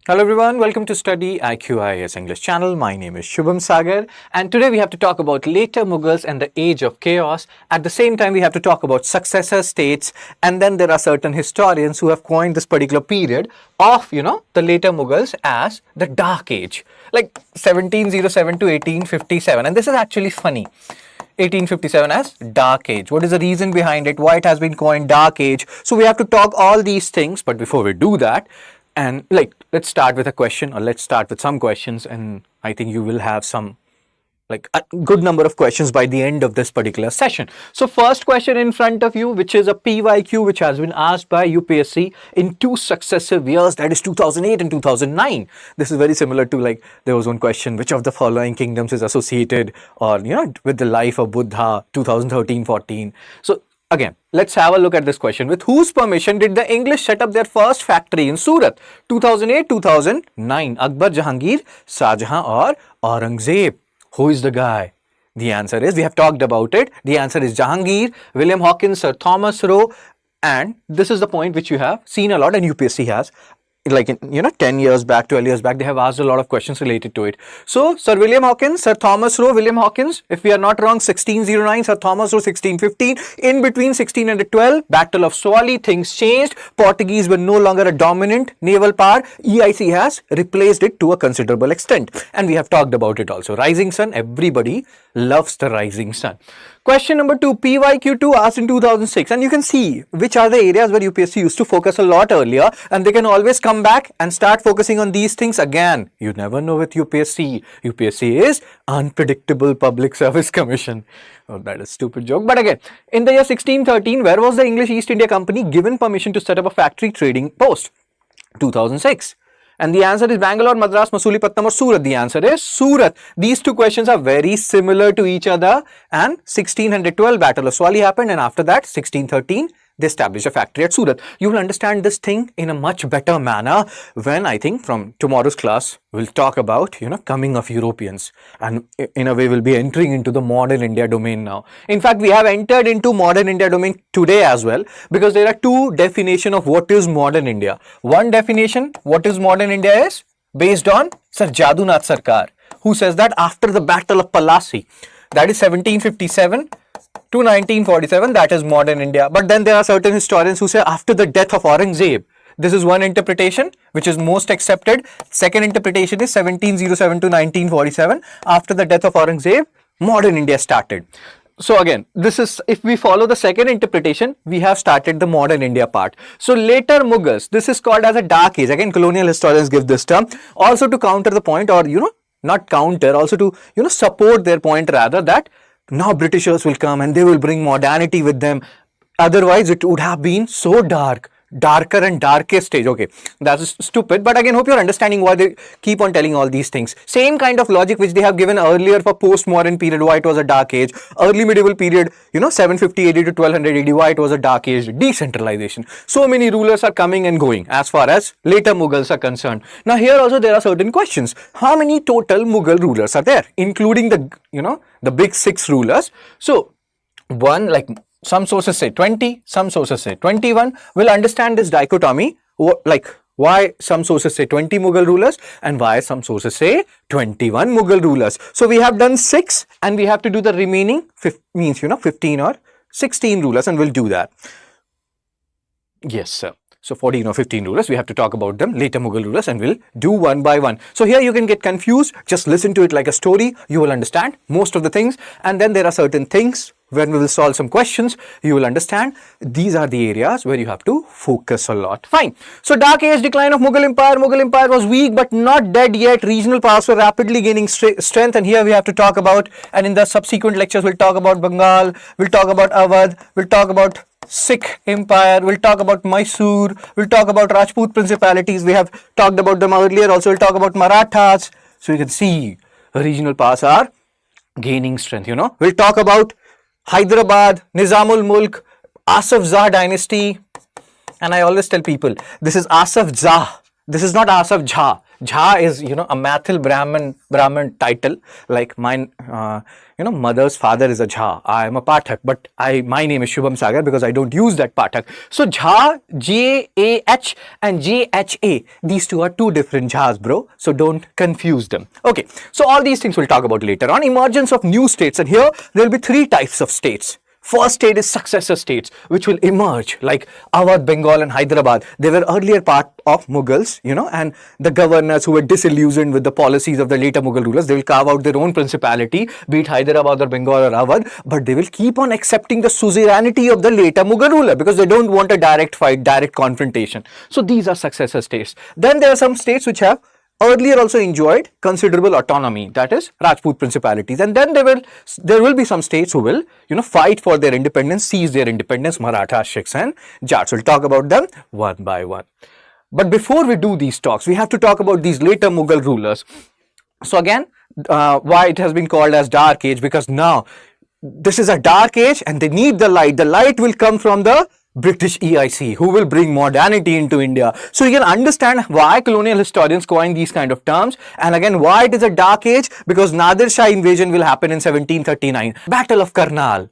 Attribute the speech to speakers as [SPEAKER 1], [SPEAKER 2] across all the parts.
[SPEAKER 1] Hello everyone, welcome to StudyIQ IAS English channel. My name is Shubham Sagar and today we have to talk about later Mughals and the age of chaos. At the same time we have to talk about successor states, and then there are certain historians who have coined this particular period of, the later Mughals as the Dark Age, like 1707 to 1857. And this is actually funny. 1857 as Dark Age. What is the reason behind it? Why it has been coined Dark Age? So we have to talk all these things, but before we do that, and let's start with a question, or let's start with some questions, and I think you will have some a good number of questions by the end of this particular session. So first question in front of you, which is a PYQ which has been asked by UPSC in two successive years, that is 2008 and 2009. This is very similar to there was one question, which of the following kingdoms is associated or with the life of Buddha, 2013-14. So again, let's have a look at this question. With whose permission did the English set up their first factory in Surat? 2008-2009. Akbar, Jahangir, Shah Jahan or Aurangzeb? Who is the guy? The answer is, we have talked about it. The answer is Jahangir, William Hawkins, Sir Thomas Roe, and this is the point which you have seen a lot and UPSC has. 10 years back, 12 years back, they have asked a lot of questions related to it. So, Sir William Hawkins, Sir Thomas Roe, William Hawkins, if we are not wrong, 1609, Sir Thomas Roe, 1615. In between 1612, Battle of Swally, things changed. Portuguese were no longer a dominant naval power. EIC has replaced it to a considerable extent. And we have talked about it also. Rising sun, everybody loves the rising sun. Question number 2, PYQ2 asked in 2006, and you can see which are the areas where UPSC used to focus a lot earlier, and they can always come back and start focusing on these things again. You never know with UPSC. UPSC is Unpredictable Public Service Commission. Oh, that is a stupid joke. But again, in the year 1613, where was the English East India Company given permission to set up a factory trading post? 2006. And the answer is Bangalore, Madras, Masulipattnam or Surat. The answer is Surat. These two questions are very similar to each other. And 1612 Battle of Swally happened, and after that 1613 they established a factory at Surat. You will understand this thing in a much better manner when I think from tomorrow's class we'll talk about coming of Europeans, and in a way we'll be entering into the modern India domain now. In fact, we have entered into modern India domain today as well, because there are two definitions of what is modern India. One definition, what is modern India, is based on Sir Jadunath Sarkar, who says that after the Battle of Palasi, that is 1757 to 1947, that is modern India. But then there are certain historians who say after the death of Aurangzeb. This is one interpretation which is most accepted. Second interpretation is 1707 to 1947. After the death of Aurangzeb, modern India started. So again, this is, if we follow the second interpretation, we have started the modern India part. So later Mughals, this is called as a Dark Age. Again, colonial historians give this term also to counter the point, or not counter, also to support their point rather, that now Britishers will come and they will bring modernity with them. Otherwise, it would have been so darker and darkest stage. Okay, that's stupid, but again, hope you're understanding why they keep on telling all these things. Same kind of logic which they have given earlier for postmodern period, why it was a dark age. Early medieval period, 750 AD to 1200 AD, why it was a dark age. Decentralization. So many rulers are coming and going as far as later Mughals are concerned. Now here also there are certain questions. How many total Mughal rulers are there, including the big 6 rulers? So one, some sources say 20, some sources say 21. We'll understand this dichotomy, why some sources say 20 Mughal rulers and why some sources say 21 Mughal rulers. So we have done 6 and we have to do the remaining 15 or 16 rulers, and we'll do that. Yes, sir. So 14 or 15 rulers, we have to talk about them, later Mughal rulers, and we'll do one by one. So here you can get confused, just listen to it like a story, you will understand most of the things, and then there are certain things when we will solve some questions, you will understand these are the areas where you have to focus a lot. Fine. So Dark Age, decline of Mughal Empire. Mughal Empire was weak but not dead yet. Regional powers were rapidly gaining strength, and here we have to talk about, and in the subsequent lectures we'll talk about Bengal, we'll talk about Awadh, we'll talk about Sikh Empire, we'll talk about Mysore, we'll talk about Rajput principalities. We have talked about them earlier. Also we'll talk about Marathas. So you can see regional powers are gaining strength. We'll talk about Hyderabad, Nizamul Mulk, Asaf Jah dynasty, and I always tell people this is Asaf Jah, this is not Asaf Jha. Jha is, you know, a Mathil Brahmin title. Like mine, you know, mother's father is a Jha. I am a Pathak, but my name is Shubham Sagar because I don't use that Pathak. So Jha, J-A-H and J-H-A. These two are two different Jhas, bro. So don't confuse them. Okay, so all these things we'll talk about later on. Emergence of new states, and here there will be three types of states. First state is successor states, which will emerge like Awadh, Bengal and Hyderabad. They were earlier part of Mughals, you know, and the governors who were disillusioned with the policies of the later Mughal rulers, they will carve out their own principality, be it Hyderabad or Bengal or Awadh, but they will keep on accepting the suzerainty of the later Mughal ruler because they don't want a direct fight, direct confrontation. So these are successor states. Then there are some states which have earlier also enjoyed considerable autonomy, that is Rajput principalities, and then there will be some states who will, you know, fight for their independence, seize their independence, Marathas, Sikhs and Jats. We'll talk about them one by one. But before we do these talks, we have to talk about these later Mughal rulers. So again, why it has been called as dark age, because now this is a dark age and they need the light. The light will come from the British EIC, who will bring modernity into India. So you can understand why colonial historians coin these kind of terms, and again why it is a dark age, because Nadir Shah invasion will happen in 1739, Battle of Karnal,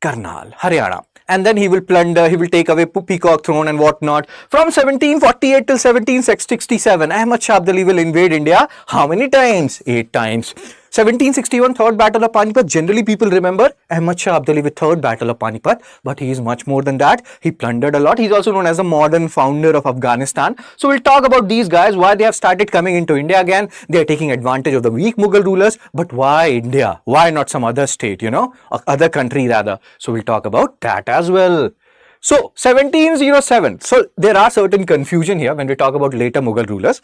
[SPEAKER 1] Haryana. And then he will plunder, he will take away Peacock throne and whatnot. From 1748 till 1767, Ahmad Shah Abdali will invade India. How many times? 8 times. 1761, Third Battle of Panipat. Generally, people remember Ahmad Shah Abdali with Third Battle of Panipat, but he is much more than that. He plundered a lot. He's also known as the modern founder of Afghanistan. So we'll talk about these guys, why they have started coming into India again. They are taking advantage of the weak Mughal rulers, but why India? Why not some other state, you know, or other country rather? So we'll talk about that as well. So 1707. So there are certain confusion here when we talk about later Mughal rulers.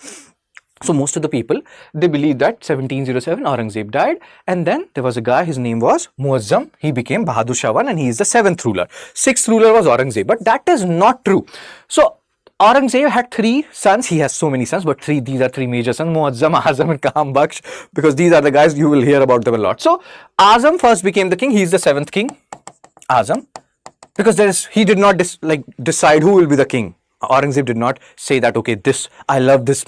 [SPEAKER 1] So most of the people, they believe that 1707 Aurangzeb died, and then there was a guy, his name was Muazzam. He became Bahadur Shah I and he is the 7th ruler. 6th ruler was Aurangzeb, but that is not true. So Aurangzeb had 3 sons. He has so many sons, but these are 3 major sons, Muazzam, Azam and Kam Baksh, because these are the guys you will hear about them a lot. So Azam first became the king. He is the 7th king, Azam, because he did not decide who will be the king. Aurangzeb did not say that, okay, I love this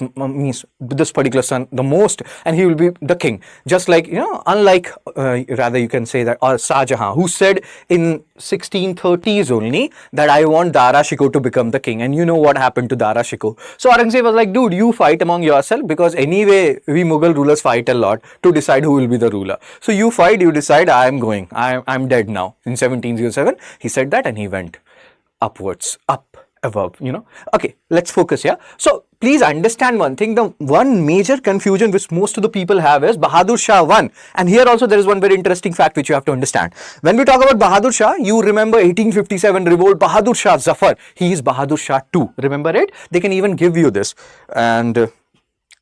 [SPEAKER 1] particular son the most and he will be the king. Just like, you know, unlike, rather you can say that, Shah Jahan, who said in 1630s only that I want Dara Shikoh to become the king, and you know what happened to Dara Shikoh. So Aurangzeb was like, dude, you fight among yourself, because anyway, we Mughal rulers fight a lot to decide who will be the ruler. So you fight, you decide, I'm dead now. In 1707, he said that and he went upwards, above, you know. Okay, let's focus here. So please understand one thing. The one major confusion which most of the people have is Bahadur Shah I. And here also there is one very interesting fact which you have to understand. When we talk about Bahadur Shah, you remember 1857 revolt, Bahadur Shah Zafar. He is Bahadur Shah II. Remember it? They can even give you this. And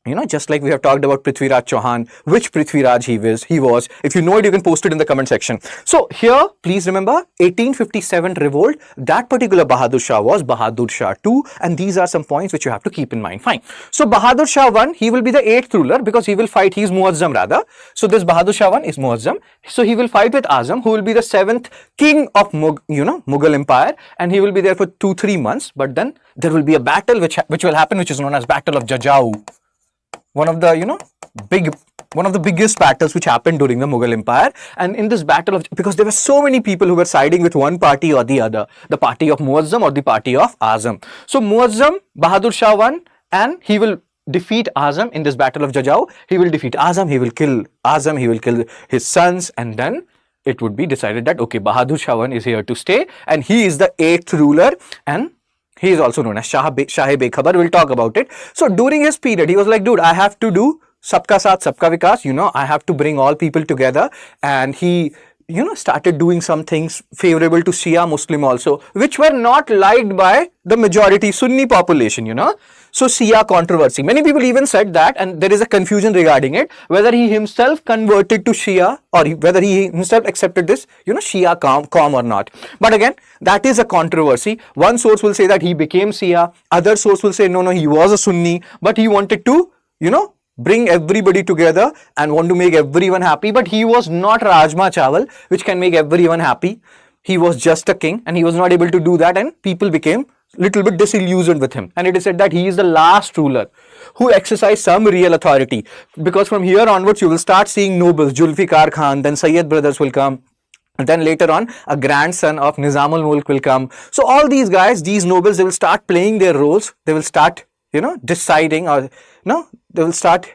[SPEAKER 1] you know, just like we have talked about Prithviraj Chauhan, which Prithviraj he was. If you know it, you can post it in the comment section. So here, please remember 1857 revolt, that particular Bahadur Shah was Bahadur Shah II, and these are some points which you have to keep in mind. Fine. So Bahadur Shah I, he will be the 8th ruler because he will fight, he is Muazzam rather. So this Bahadur Shah I is Muazzam. So he will fight with Azam, who will be the 7th king of Mughal Empire, and he will be there for 2-3 months. But then there will be a battle which will happen, which is known as Battle of Jajau. One of the, you know, biggest battles which happened during the Mughal Empire. And in this battle because there were so many people who were siding with one party or the other, the party of Muazzam or the party of Azam. So Muazzam, Bahadur Shah I, and he will defeat Azam in this Battle of Jajau. He will defeat Azam, he will kill Azam, he will kill his sons, and then it would be decided that, okay, Bahadur Shah I is here to stay, and he is the 8th ruler, and he is also known as Shah-e-Bekhabar. We'll talk about it. So during his period, he was like, dude, I have to do Sabka Saath, Sabka Vikas. You know, I have to bring all people together. And he, you know, started doing some things favorable to Shia Muslim also, which were not liked by the majority Sunni population, you know. So Shia controversy. Many people even said that, and there is a confusion regarding it, whether he himself converted to Shia or whether he himself accepted this, you know, Shia calm or not. But again, that is a controversy. One source will say that he became Shia. Other source will say, no, he was a Sunni, but he wanted to, you know, bring everybody together and want to make everyone happy. But he was not Rajma Chawal, which can make everyone happy. He was just a king and he was not able to do that, and people became little bit disillusioned with him. And it is said that he is the last ruler who exercised some real authority. Because from here onwards, you will start seeing nobles, Zulfikar Khan, then Sayyid brothers will come. And then later on, a grandson of Nizamul Mulk will come. So all these guys, these nobles, they will start playing their roles. They will start, deciding, or they will start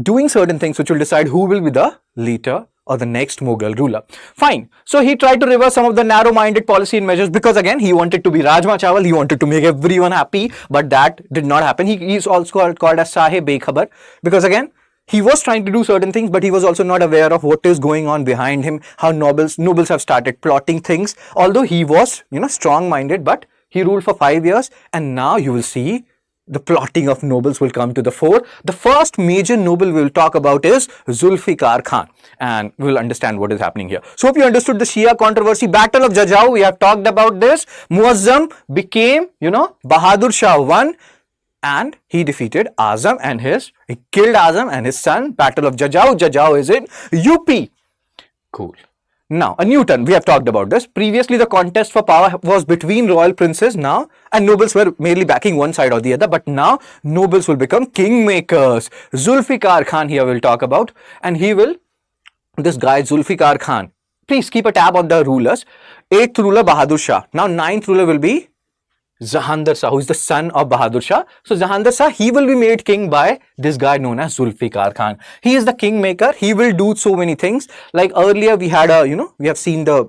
[SPEAKER 1] doing certain things which will decide who will be the leader or the next Mughal ruler. Fine. So he tried to reverse some of the narrow-minded policy and measures, because again, he wanted to be Rajma Chawal, he wanted to make everyone happy, but that did not happen. He is also called as Sahe-Bekhabar, because again, he was trying to do certain things, but he was also not aware of what is going on behind him, how nobles have started plotting things. Although he was, strong-minded, but he ruled for 5 years, and now you will see the plotting of nobles will come to the fore. The first major noble we will talk about is Zulfikar Khan, and we will understand what is happening here. So hope you understood the Shia controversy. Battle of Jajau, we have talked about this. Muazzam became, Bahadur Shah won, and he defeated Azam and he killed Azam and his son. Battle of Jajau. Jajau is in UP. Cool. Now, a new turn. We have talked about this. Previously, the contest for power was between royal princes now, and nobles were mainly backing one side or the other. But now, nobles will become kingmakers. Zulfikar Khan here we'll talk about. And this guy Zulfikar Khan. Please keep a tab on the rulers. 8th ruler Bahadur Shah. Now, 9th ruler will be Jahandar Shah, who is the son of Bahadur Shah. So Jahandar Shah, he will be made king by this guy known as Zulfikar Khan. He is the kingmaker. He will do so many things. Like earlier we had we have seen the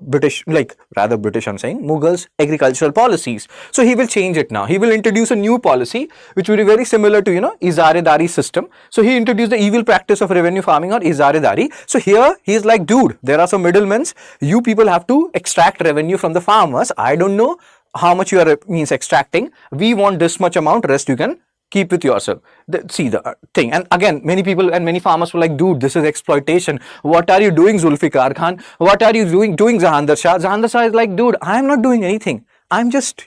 [SPEAKER 1] Mughals agricultural policies. So he will change it now. He will introduce a new policy, which will be very similar to, Izaredari system. So he introduced the evil practice of revenue farming or Izaredari. So here he is like, dude, there are some middlemen. You people have to extract revenue from the farmers. I don't know how much you are extracting. We want this much amount, rest you can keep with yourself. See the thing. And again, many people and many farmers were like, dude, this is exploitation. What are you doing, Zulfikar Khan? What are you doing Jahandar Shah? Jahandar Shah is like, dude, I am not doing anything. I'm just,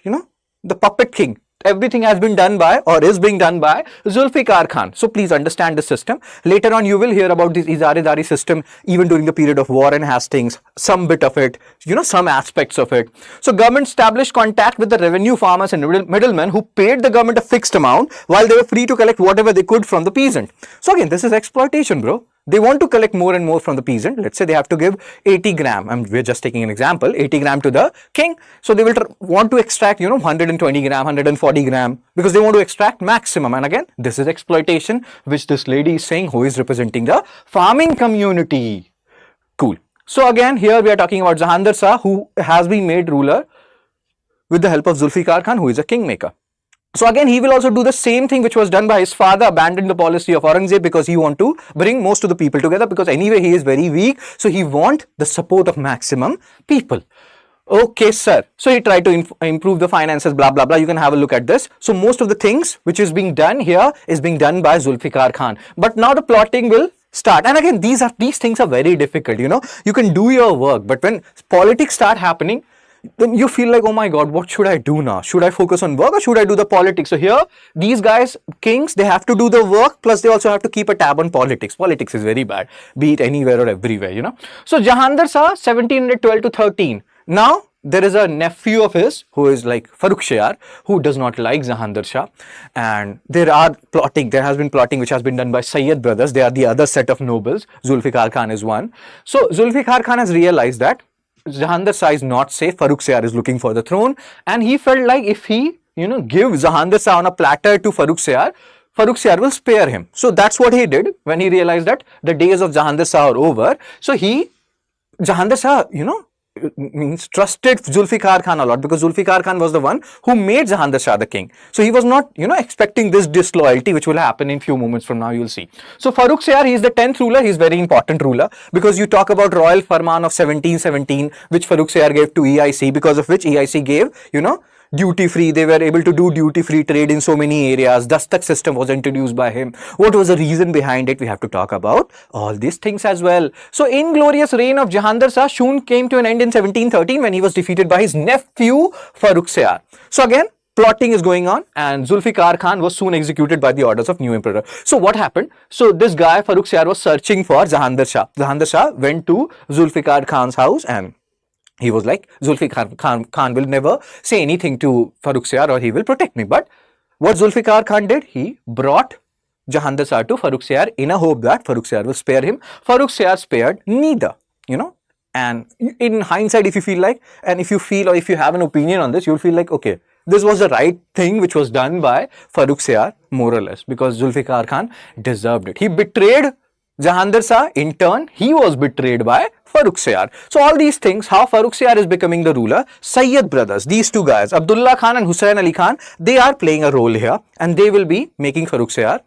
[SPEAKER 1] the puppet king. Everything has been done by or is being done by Zulfikar Khan. So please understand the system. Later on, you will hear about this Izaredari system even during the period of War and Hastings, some bit of it, some aspects of it. So government established contact with the revenue farmers and middlemen who paid the government a fixed amount while they were free to collect whatever they could from the peasant. So again, this is exploitation, bro. They want to collect more and more from the peasant. Let's say they have to give 80 gram. And we're just taking an example, 80 gram to the king. So they will want to extract, 120 gram, 140 gram, because they want to extract maximum. And again, this is exploitation, which this lady is saying, who is representing the farming community. Cool. So again, here we are talking about Jahandar Shah, who has been made ruler with the help of Zulfikar Khan, who is a kingmaker. So again, he will also do the same thing which was done by his father, abandon the policy of Aurangzeb, because he want to bring most of the people together, because anyway he is very weak. So he want the support of maximum people. Okay, sir. So he tried to improve the finances, blah, blah, blah. You can have a look at this. So most of the things which is being done here is being done by Zulfikar Khan. But now the plotting will start. And again, these things are very difficult. You can do your work, but when politics start happening, then you feel like, oh my God, what should I do now? Should I focus on work or should I do the politics? So here, these guys, kings, they have to do the work, plus they also have to keep a tab on politics. Politics is very bad, be it anywhere or everywhere, So Jahandar Shah, 1712 to 13. Now, there is a nephew of his who is like Farrukh, who does not like Jahandar Shah. And there has been plotting which has been done by Sayyid brothers. They are the other set of nobles. Zulfikar Khan is one. So Zulfikar Khan has realized that Jahandar Shah is not safe. Farrukh is looking for the throne, and he felt like if he, give Jahandar Shah on a platter to Farrukh will spare him. So that's what he did when he realized that the days of Jahandar Shah are over. So Jahandar Shah, trusted Zulfikar Khan a lot, because Zulfikar Khan was the one who made Jahandar Shah the king. So he was not, expecting this disloyalty, which will happen in few moments from now, you'll see. So Farrukh, he is the 10th ruler. He is very important ruler, because you talk about Royal Farman of 1717, which Farrukh gave to EIC, because of which EIC gave, duty free. They were able to do duty free trade in so many areas. Dastak system was introduced by him. What was the reason behind it? We have to talk about all these things as well. So inglorious reign of Jahandar Shah soon came to an end in 1713 when he was defeated by his nephew Farrukh. So again, plotting is going on, and Zulfikar Khan was soon executed by the orders of new emperor. So what happened? So this guy Farrukh was searching for Jahandar Shah. Jahandar Shah went to Zulfikar Khan's house and He was like, Zulfikar Khan will never say anything to Farrukh Siyar or he will protect me. But what Zulfikar Khan did, he brought Jahandar Sir to Farrukh Siyar in a hope that Farrukh Siyar will spare him. Farrukh Siyar spared neither, you know. And in hindsight, if you feel like, and if you feel or if you have an opinion on this, you'll feel like, okay, this was the right thing which was done by Farrukh Siyar, more or less, because Zulfikar Khan deserved it. He betrayed Jahandar Shah, in turn, he was betrayed by Farrukh Siyar. So all these things, how Farrukh Siyar is becoming the ruler, Sayyid brothers, these two guys, Abdullah Khan and Hussain Ali Khan, they are playing a role here and they will be making Farrukh Siyar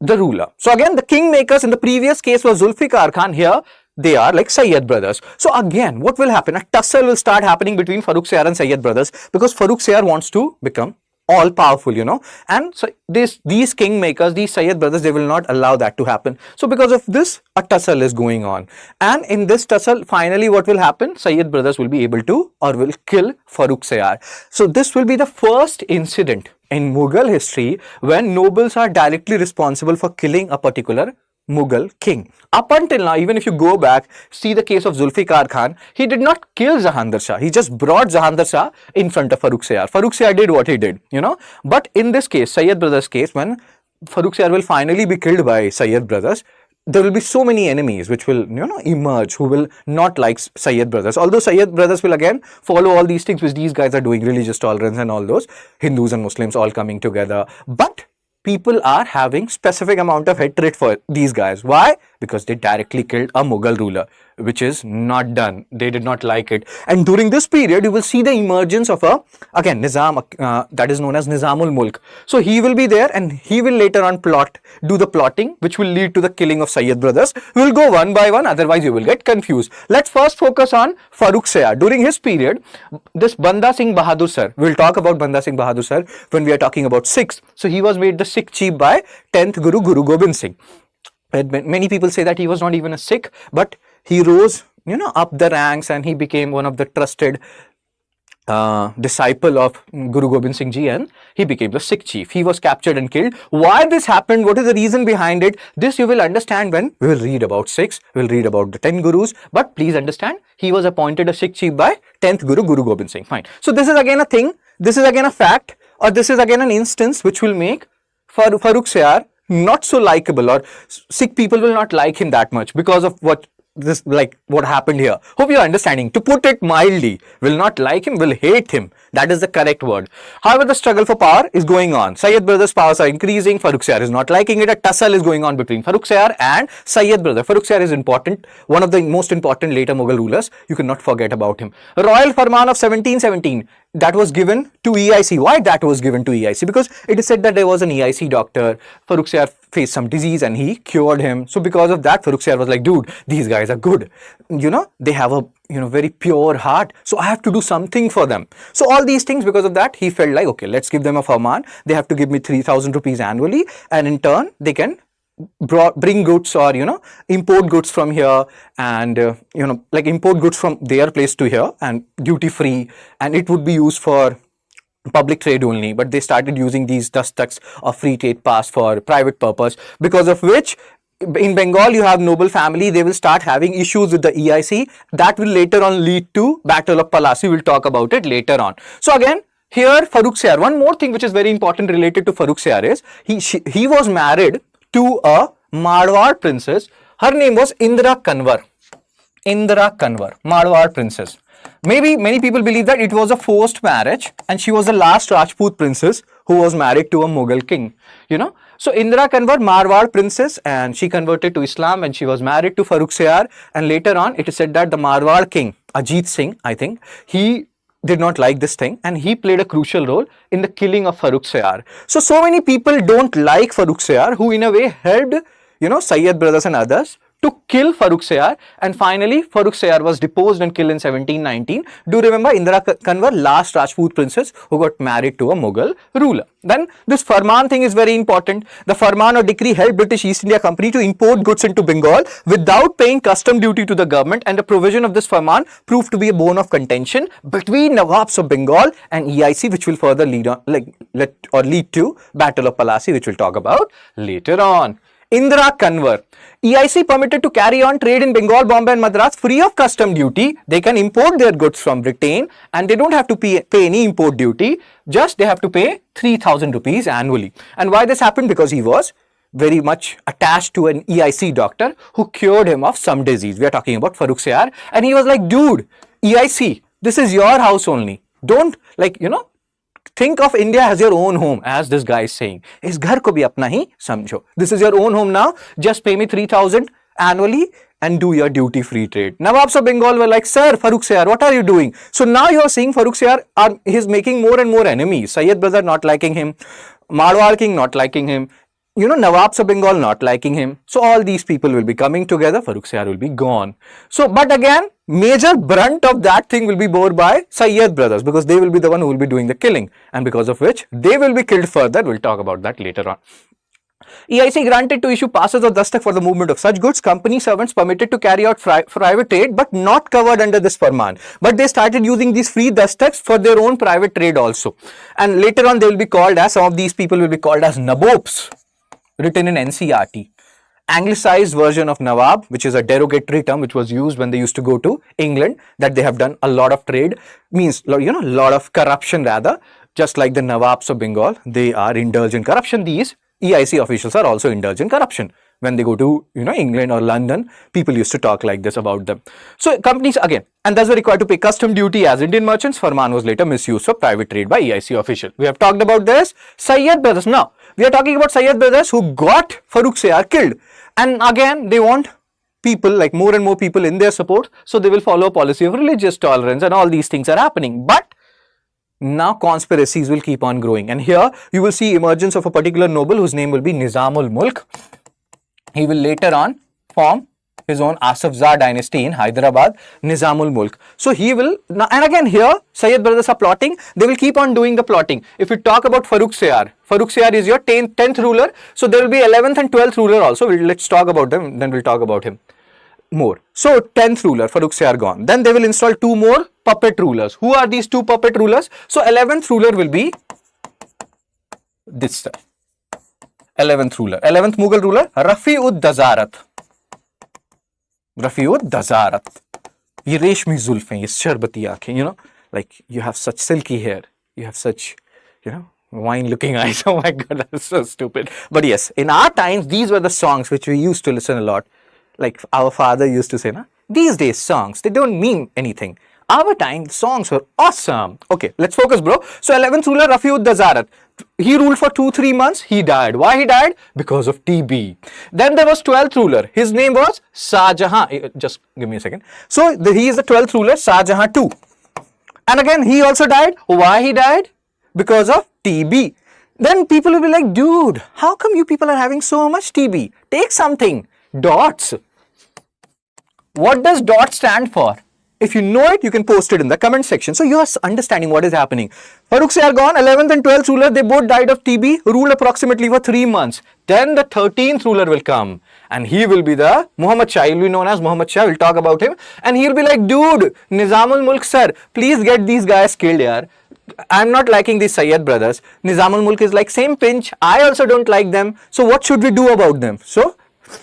[SPEAKER 1] the ruler. So again, the kingmakers in the previous case was Zulfikar Khan. Here, they are like Sayyid brothers. So again, what will happen? A tussle will start happening between Farrukh Siyar and Sayyid brothers because Farrukh Siyar wants to become all powerful, you know, and so these kingmakers, these Sayyid brothers, they will not allow that to happen. So because of this, a tussle is going on, and in this tussle, finally what will happen? Sayyid brothers will be able to or will kill Farrukh Siyar. So this will be the first incident in Mughal history when nobles are directly responsible for killing a particular Mughal king. Up until now, even if you go back, see the case of Zulfikar Khan, he did not kill Jahandar Shah. He just brought Jahandar Shah in front of Farrukh Siyar. Farrukh Siyar did what he did, you know. But in this case, Sayyid brothers case, when Farrukh Siyar will finally be killed by Sayyid brothers, there will be so many enemies which will, you know, emerge who will not like Sayyid brothers. Although Sayyid brothers will again follow all these things which these guys are doing, religious tolerance and all those, Hindus and Muslims all coming together. But people are having specific amount of hatred for these guys. Why? Because they directly killed a Mughal ruler, which is not done. They did not like it. And during this period, you will see the emergence of a, again, Nizam, that is known as Nizamul Mulk. So he will be there and he will later on do the plotting, which will lead to the killing of Sayyid brothers. We will go one by one, otherwise you will get confused. Let's first focus on Farrukh Siyar. During his period, this Banda Singh Bahadur sir, we will talk about Banda Singh Bahadur sir when we are talking about Sikhs. So he was made the Sikh chief by 10th Guru Gobind Singh. Many people say that he was not even a Sikh, but he rose, you know, up the ranks and he became one of the trusted disciple of Guru Gobind Singh Ji, and he became the Sikh chief. He was captured and killed. Why this happened? What is the reason behind it? This you will understand when we will read about Sikhs. We will read about the 10 Gurus. But please understand, he was appointed a Sikh chief by 10th Guru Gobind Singh. Fine. So this is again a thing. This is again a fact, or this is again an instance which will make Farrukh Siyar not so likable, or Sikh people will not like him that much because of what happened here. Hope you're understanding. To put it mildly, will not like him, will hate him. That is the correct word. However, the struggle for power is going on. Sayyid brothers' powers are increasing. Farrukh Siyar is not liking it. A tussle is going on between Farrukh Siyar and Sayyid brother. Farrukh Siyar is important. One of the most important later Mughal rulers. You cannot forget about him. Royal Farman of 1717. That was given to EIC. Why that was given to EIC? Because it is said that there was an EIC doctor. Farrukh Siyar faced some disease and he cured him. So because of that, Farrukh Siyar was like, dude, these guys are good. You know, they have a very pure heart. So I have to do something for them. So all these things, because of that, he felt like, okay, let's give them a farman. They have to give me 3,000 rupees annually. And in turn, they can bring goods or, import goods from here and, like import goods from their place to here and duty free. And it would be used for public trade only, but they started using these dastaks of free trade pass for private purpose, because of which in Bengal you have noble family, they will start having issues with the EIC. That will later on lead to Battle of Palasi. We'll talk about it later on. So again, here Farrukh Siyar, one more thing which is very important related to Farrukh Siyar is he was married to a Marwar princess. Her name was Indra Kanwar. Marwar princess. Maybe many people believe that it was a forced marriage and she was the last Rajput princess who was married to a Mughal king, So Indra Kanwar, Marwar princess, and she converted to Islam and she was married to Farrukh Siyar, and later on it is said that the Marwar king, Ajit Singh, I think, he did not like this thing and he played a crucial role in the killing of Farrukh Siyar. So many people don't like Farrukh Siyar, who in a way helped, Sayyid brothers and others to kill Farrukh Siyar, and finally Farrukh Siyar was deposed and killed in 1719. Do remember Indra Kanwar, last Rajput princess who got married to a Mughal ruler. Then this Farman thing is very important. The Farman or decree helped British East India Company to import goods into Bengal without paying custom duty to the government, and the provision of this Farman proved to be a bone of contention between Nawabs of Bengal and EIC, which will further lead to Battle of Palasi, which we'll talk about later on. Indra Kanwar. EIC permitted to carry on trade in Bengal, Bombay and Madras free of custom duty. They can import their goods from Britain and they don't have to pay any import duty. Just they have to pay 3,000 rupees annually. And why this happened? Because he was very much attached to an EIC doctor who cured him of some disease. We are talking about Farrukh Siyar. And he was like, dude, EIC, this is your house only. Don't think of India as your own home, as this guy is saying. Is ghar ko bhi apna hi samjho. This is your own home now. Just pay me 3,000 annually and do your duty-free trade. Nawabs of Bengal were like, sir, Farrukh Siyar, what are you doing? So now you are seeing Farrukh Siyar, he's making more and more enemies. Sayyid brother not liking him. Marwar king not liking him. Nawabs of Bengal not liking him. So all these people will be coming together. Farrukh Siyar will be gone. So, but again, major brunt of that thing will be borne by Sayyid brothers because they will be the one who will be doing the killing and because of which they will be killed further. We'll talk about that later on. EIC granted to issue passes or dastak for the movement of such goods. Company servants permitted to carry out private trade but not covered under this Farman. But they started using these free dastaks for their own private trade also. And later on they will be called as, some of these people will be called as Nabobs, written in NCRT. Anglicized version of Nawab, which is a derogatory term which was used when they used to go to England, that they have done a lot of trade, means, a lot of corruption rather, just like the Nawabs of Bengal, they are indulged in corruption. These EIC officials are also indulged in corruption. When they go to, England or London, people used to talk like this about them. So companies again, and thus were required to pay custom duty as Indian merchants. Farman was later misused for private trade by EIC official. We have talked about this. Sayyid brothers. Now, we are talking about Sayyid brothers who got Farrukh Siyar killed. And again, they want people, like more and more people in their support. So they will follow a policy of religious tolerance and all these things are happening. But now conspiracies will keep on growing. And here you will see emergence of a particular noble whose name will be Nizamul Mulk. He will later on form his own Asaf dynasty in Hyderabad, Nizamul Mulk. So he will, and again here, Sayyid brothers are plotting. They will keep on doing the plotting. If you talk about Farrukh Siyar is your 10th ruler. So there will be 11th and 12th ruler also. Let's talk about them, then we'll talk about him more. So 10th ruler, Farrukh Siyar gone. Then they will install 2 more puppet rulers. Who are these 2 puppet rulers? So 11th ruler will be this 11th ruler. 11th Mughal ruler, Rafi-ud-Dazarat. Rafi-ud-Dazarat. ये रेशमी जुल्फें, ये शरबती आंखें, like you have such silky hair, you have such, wine looking eyes. Oh my God, that's so stupid. But yes, in our times, these were the songs which we used to listen a lot. Like our father used to say, these days songs, they don't mean anything. Our time, songs were awesome. Okay, let's focus, bro. So 11th ruler, Rafi-ud-Dazarat. He ruled for 2-3 months. He died. Why he died? Because of TB. Then there was 12th ruler. His name was Shah Jahan. Just give me a second. So he is the 12th ruler, Shah Jahan II. And again, he also died. Why he died? Because of TB. Then people will be like, dude, how come you people are having so much TB? Take something. Dots. What does DOT stand for? If you know it, you can post it in the comment section. So you are understanding what is happening. Farrukh Siyar gone, 11th and 12th ruler, they both died of TB, ruled approximately for 3 months. Then the 13th ruler will come and he will be the Muhammad Shah. He will be known as Muhammad Shah. We'll talk about him. And he will be like, dude, Nizamul Mulk sir, please get these guys killed here. I'm not liking these Sayyid brothers. Nizamul Mulk is like, same pinch. I also don't like them. So what should we do about them? So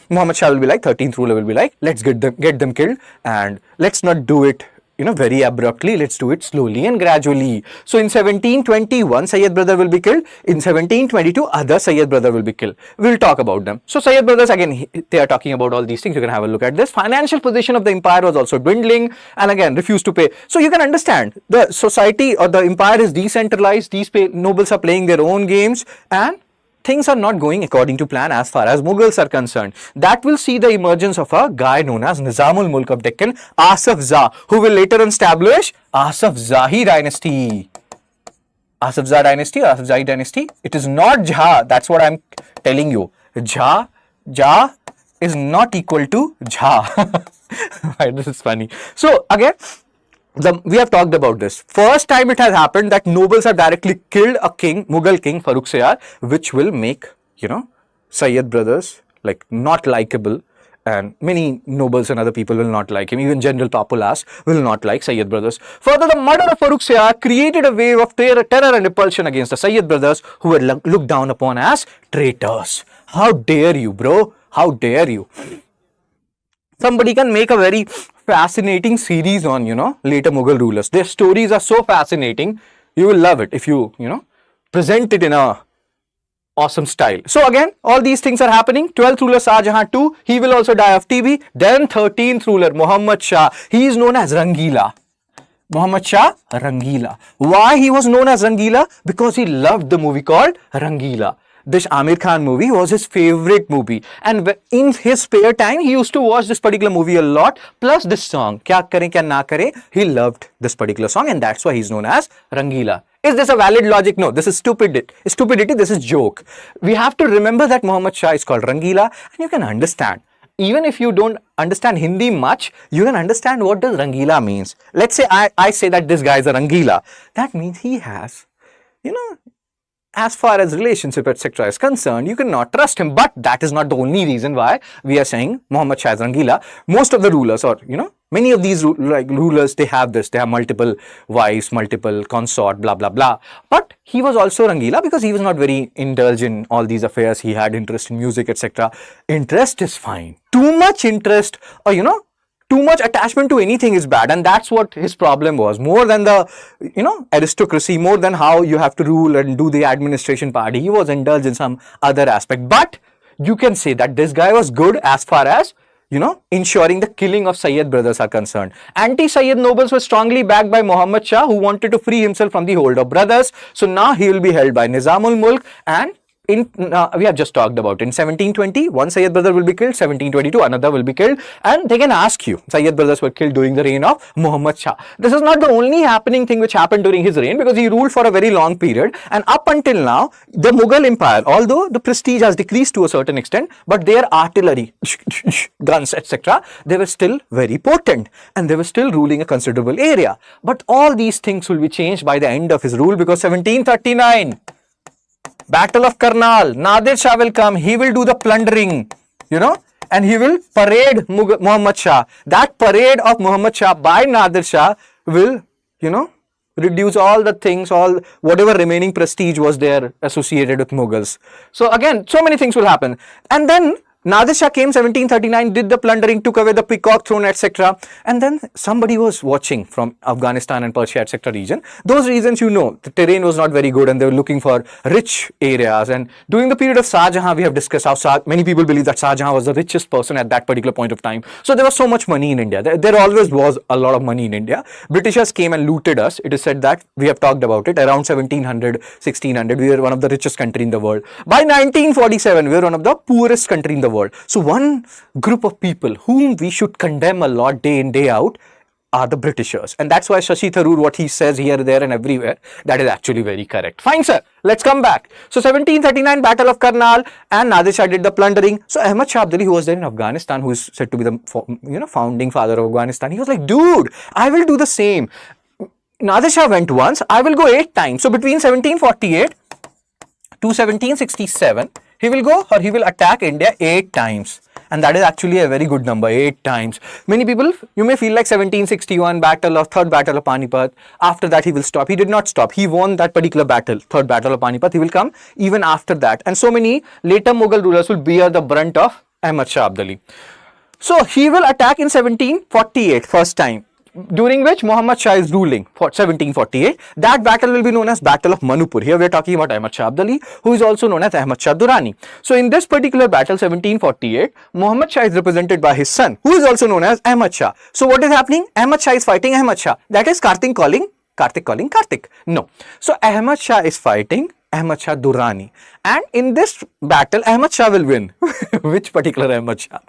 [SPEAKER 1] Muhammad Shah will be like, 13th ruler will be like, let's get them killed and let's not do it, very abruptly. Let's do it slowly and gradually. So in 1721, Sayyid brother will be killed. In 1722, other Sayyid brother will be killed. We'll talk about them. So Sayyid brothers, again, they are talking about all these things. You can have a look at this. Financial position of the empire was also dwindling and again, refused to pay. So you can understand the society or the empire is decentralized. These nobles are playing their own games and things are not going according to plan as far as Mughals are concerned. That will see the emergence of a guy known as Nizamul Mulk of Deccan, Asaf Jah, who will later establish Asaf Zahi dynasty. Asaf Jah dynasty or Asaf Zahi dynasty. It is not Jha. That's what I'm telling you. Jah is not equal to Jha. This is funny. So again, we have talked about this. First time it has happened that nobles have directly killed a king, Mughal king Farrukh Siyar, which will make, Sayyid brothers like not likable, and many nobles and other people will not like him. Even general populace will not like Sayyid brothers. Further, the murder of Farrukh Siyar created a wave of terror and repulsion against the Sayyid brothers who were looked down upon as traitors. How dare you, bro? How dare you? Somebody can make a very fascinating series on, later Mughal rulers. Their stories are so fascinating. You will love it if you, present it in a awesome style. So again, all these things are happening. 12th ruler Shah Jahan II, he will also die of TB. Then 13th ruler Muhammad Shah, he is known as Rangila. Muhammad Shah Rangila. Why he was known as Rangila? Because he loved the movie called Rangila. This Amir Khan movie was his favorite movie, and in his spare time he used to watch this particular movie a lot, plus this song Kya Kare Kya Na Kare. He loved this particular song, and that's why he's known as Rangila. Is this a valid logic? No, this is stupidity. This is joke. We have to remember that Muhammad Shah is called Rangila, and you can understand. Even if you don't understand Hindi much, you can understand what does Rangila means. Let's say I say that this guy is a Rangila. That means he has, as far as relationship etc. is concerned, you cannot trust him. But that is not the only reason why we are saying Muhammad Shah is Rangila. Most of the rulers, or many of these rulers, they have this. They have multiple wives, multiple consort, blah blah blah. But he was also Rangila because he was not very indulged in all these affairs. He had interest in music etc. Interest is fine. Too much interest, or too much attachment to anything is bad, and that's what his problem was. More than the aristocracy, more than how you have to rule and do the administration part, he was indulged in some other aspect. But you can say that this guy was good as far as ensuring the killing of Sayyid brothers are concerned. Anti-Sayyid nobles were strongly backed by Muhammad Shah, who wanted to free himself from the hold of brothers. So now he will be held by Nizamul Mulk, and we have just talked about in 1720, one Sayyid brother will be killed, 1722 another will be killed, and they can ask you, Sayyid brothers were killed during the reign of Muhammad Shah. This is not the only happening thing which happened during his reign, because he ruled for a very long period, and up until now, the Mughal Empire, although the prestige has decreased to a certain extent, but their artillery, guns etc., they were still very potent, and they were still ruling a considerable area. But all these things will be changed by the end of his rule, because 1739, Battle of Karnal, Nadir Shah will come, he will do the plundering, and he will parade Muhammad Shah. That parade of Muhammad Shah by Nadir Shah will, reduce all the things, whatever remaining prestige was there associated with Mughals. So again, so many things will happen. And then Nadir Shah came 1739, did the plundering, took away the peacock throne, etc. And then somebody was watching from Afghanistan and Persia, etc. region. Those regions, the terrain was not very good, and they were looking for rich areas. And during the period of Shah Jahan, we have discussed how many people believe that Shah Jahan was the richest person at that particular point of time. So there was so much money in India. There always was a lot of money in India. Britishers came and looted us. It is said that, we have talked about it, around 1700, 1600, we were one of the richest country in the world. By 1947, we were one of the poorest country in the world. So one group of people whom we should condemn a lot day in, day out are the Britishers. And that's why Shashi Tharoor, what he says here, there and everywhere, that is actually very correct. Fine, sir. Let's come back. So 1739, Battle of Karnal, and Nadir Shah did the plundering. So Ahmad Shah Abdali, who was there in Afghanistan, who is said to be the founding father of Afghanistan, he was like, dude, I will do the same. Nadir Shah went once, I will go 8 times. So between 1748 to 1767, he will go, or he will attack India 8 times. And that is actually a very good number, 8 times. Many people, you may feel like 1761, third battle of Panipat. After that, he will stop. He did not stop. He won that particular battle, third battle of Panipat. He will come even after that. And so many later Mughal rulers will bear the brunt of Ahmad Shah Abdali. So he will attack in 1748, first time, during which Muhammad Shah is ruling for 1748. That battle will be known as Battle of Manupur. Here we are talking about Ahmad Shah Abdali, who is also known as Ahmad Shah Durrani. So in this particular battle, 1748, Muhammad Shah is represented by his son, who is also known as Ahmad Shah. So what is happening? Ahmad Shah is fighting Ahmad Shah. That is Kartik calling Kartik. No. So Ahmad Shah is fighting Ahmad Shah Durrani, and in this battle Ahmad Shah will win. Which particular Ahmad Shah?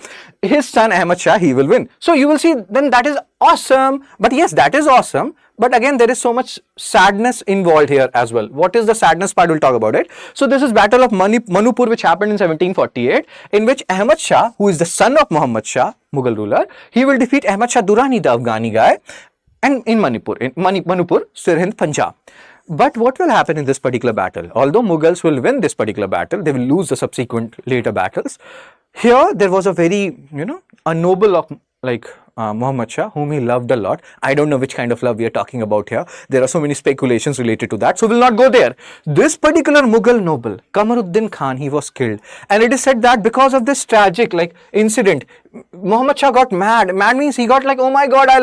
[SPEAKER 1] His son Ahmad Shah, he will win. So you will see, then that is awesome. But yes, that is awesome, but again there is so much sadness involved here as well. What is the sadness part? We'll talk about it. So this is Battle of Manupur, which happened in 1748, in which Ahmad Shah, who is the son of Muhammad Shah, Mughal ruler, he will defeat Ahmad Shah Durrani, the Afghani guy, and in Manipur, Sirhind, Punjab. But what will happen in this particular battle? Although Mughals will win this particular battle, they will lose the subsequent later battles. Here there was a very, a noble of like Muhammad Shah, whom he loved a lot. I don't know which kind of love we are talking about here. There are so many speculations related to that, so we'll not go there. This particular Mughal noble, Kamaruddin Khan, he was killed, and it is said that because of this tragic incident, Muhammad Shah got mad. Mad means he got like, oh my God, I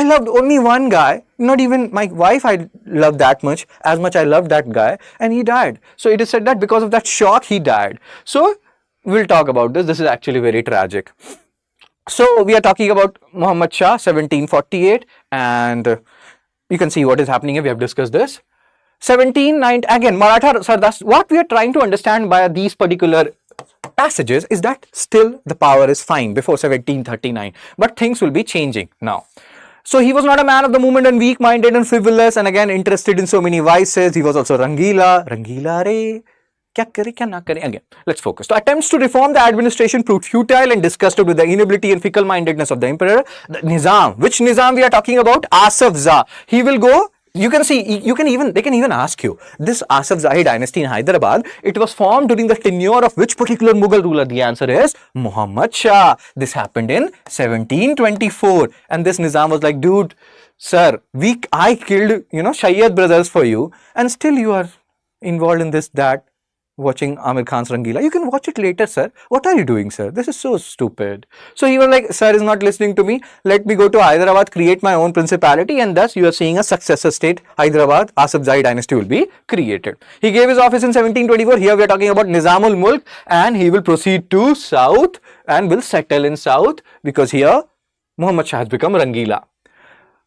[SPEAKER 1] loved only one guy. Not even my wife I loved that much I loved that guy, and he died. So it is said that because of that shock, he died. So we'll talk about this. This is actually very tragic. So we are talking about Muhammad Shah, 1748, and you can see what is happening here. We have discussed this. 1790, again, Maratha Sardars. What we are trying to understand by these particular passages is that still the power is fine before 1739, but things will be changing now. So he was not a man of the moment and weak-minded and frivolous and again interested in so many vices. He was also Rangila re. Kya kare, kya na kare? Again, let's focus. So attempts to reform the administration proved futile and disgusted with the inability and fickle-mindedness of the emperor. The Nizam, which Nizam we are talking about? Asaf Zah. He will go. You can see, they can even ask you, this Asaf Zahi dynasty in Hyderabad, it was formed during the tenure of which particular Mughal ruler? The answer is Muhammad Shah. This happened in 1724. And this Nizam was like, dude, sir, I killed, Sayyid brothers for you, and still you are involved in this, that. Watching Amir Khan's Rangila. You can watch it later, sir. What are you doing, sir? This is so stupid. So he was like, sir is not listening to me. Let me go to Hyderabad, create my own principality, and thus you are seeing a successor state, Hyderabad, Asaf Zahi dynasty will be created. He gave his office in 1724. Here we are talking about Nizamul Mulk, and he will proceed to south and will settle in south because here Muhammad Shah has become Rangila.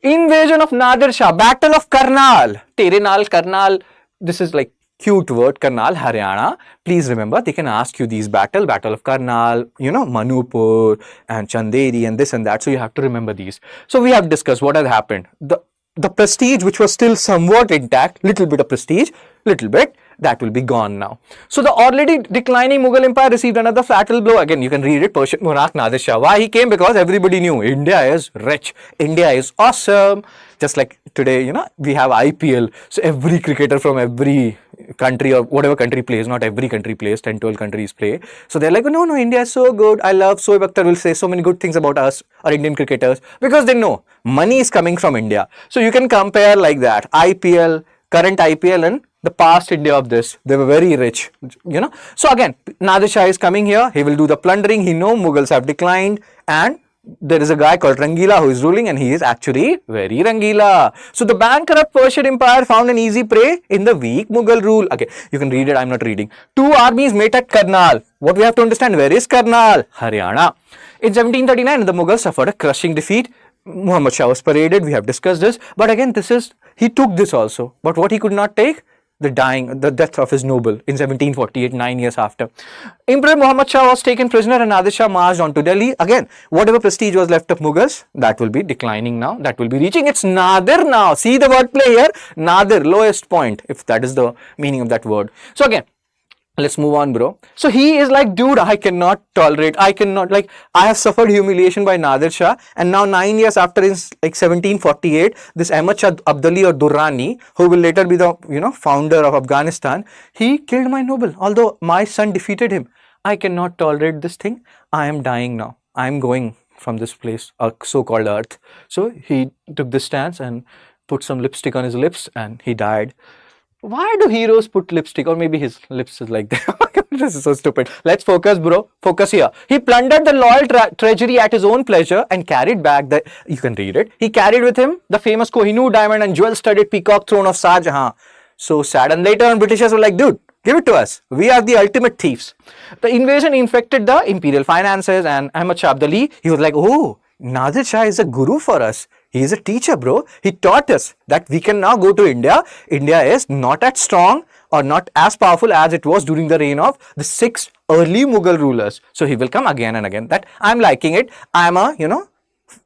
[SPEAKER 1] Invasion of Nadir Shah, Battle of Karnal. Tere naal Karnal. This is like cute word, Karnal, Haryana. Please remember, they can ask you these Battle of Karnal, Manupur and Chanderi and this and that. So you have to remember these. So we have discussed what has happened. The prestige, which was still somewhat intact, little bit of prestige, that will be gone now. So the already declining Mughal empire received another fatal blow. Again, you can read it, Persian monarch Nadir Shah. Why he came? Because everybody knew India is rich, India is awesome. Just like today, we have IPL. So every cricketer from every country or whatever country plays, not every country plays, 10, 12 countries play. So they're like, no, India is so good. I love Shoaib Akhtar will say so many good things about us, our Indian cricketers, because they know money is coming from India. So you can compare like that, IPL, current IPL and the past India of this. They were very rich, So again, Nadir Shah is coming here. He will do the plundering. He knows Mughals have declined and there is a guy called Rangila who is ruling and he is actually very Rangila. So the bankrupt Persian Empire found an easy prey in the weak Mughal rule. Okay, you can read it, I'm not reading. Two armies met at Karnal. What we have to understand, where is Karnal? Haryana. In 1739, the Mughals suffered a crushing defeat. Muhammad Shah was paraded, we have discussed this. But again, he took this also. But what he could not take? The death of his noble in 1748, 9 years after. Emperor Muhammad Shah was taken prisoner and Nadir Shah marched on to Delhi. Again, whatever prestige was left of Mughals, that will be declining now. That will be reaching its Nadir now. See the wordplay here? Nadir, lowest point, if that is the meaning of that word. So again, let's move on, bro. So he is like, dude, I cannot tolerate, I have suffered humiliation by Nadir Shah, and now 9 years after, in 1748, this Ahmad Shah Abdali or Durrani, who will later be the founder of Afghanistan, he killed my noble, although my son defeated him. I cannot tolerate this thing. I am dying now. I am going from this place, so-called earth. So he took this stance and put some lipstick on his lips and he died. Why do heroes put lipstick? Or maybe his lips is like that. This is so stupid. Let's focus, bro. Focus here. He plundered the loyal treasury at his own pleasure and carried back you can read it. He carried with him the famous Kohinoor diamond and jewel-studded peacock throne of Shah Jahan. So sad. And later on, Britishers were like, dude, give it to us. We are the ultimate thieves. The invasion infected the imperial finances and Ahmad Shah Abdali, he was like, oh, Nadir Shah is a guru for us. He is a teacher, bro. He taught us that we can now go to India. India is not as strong or not as powerful as it was during the reign of the 6 early Mughal rulers. So he will come again and again. That I'm liking it. I'm a,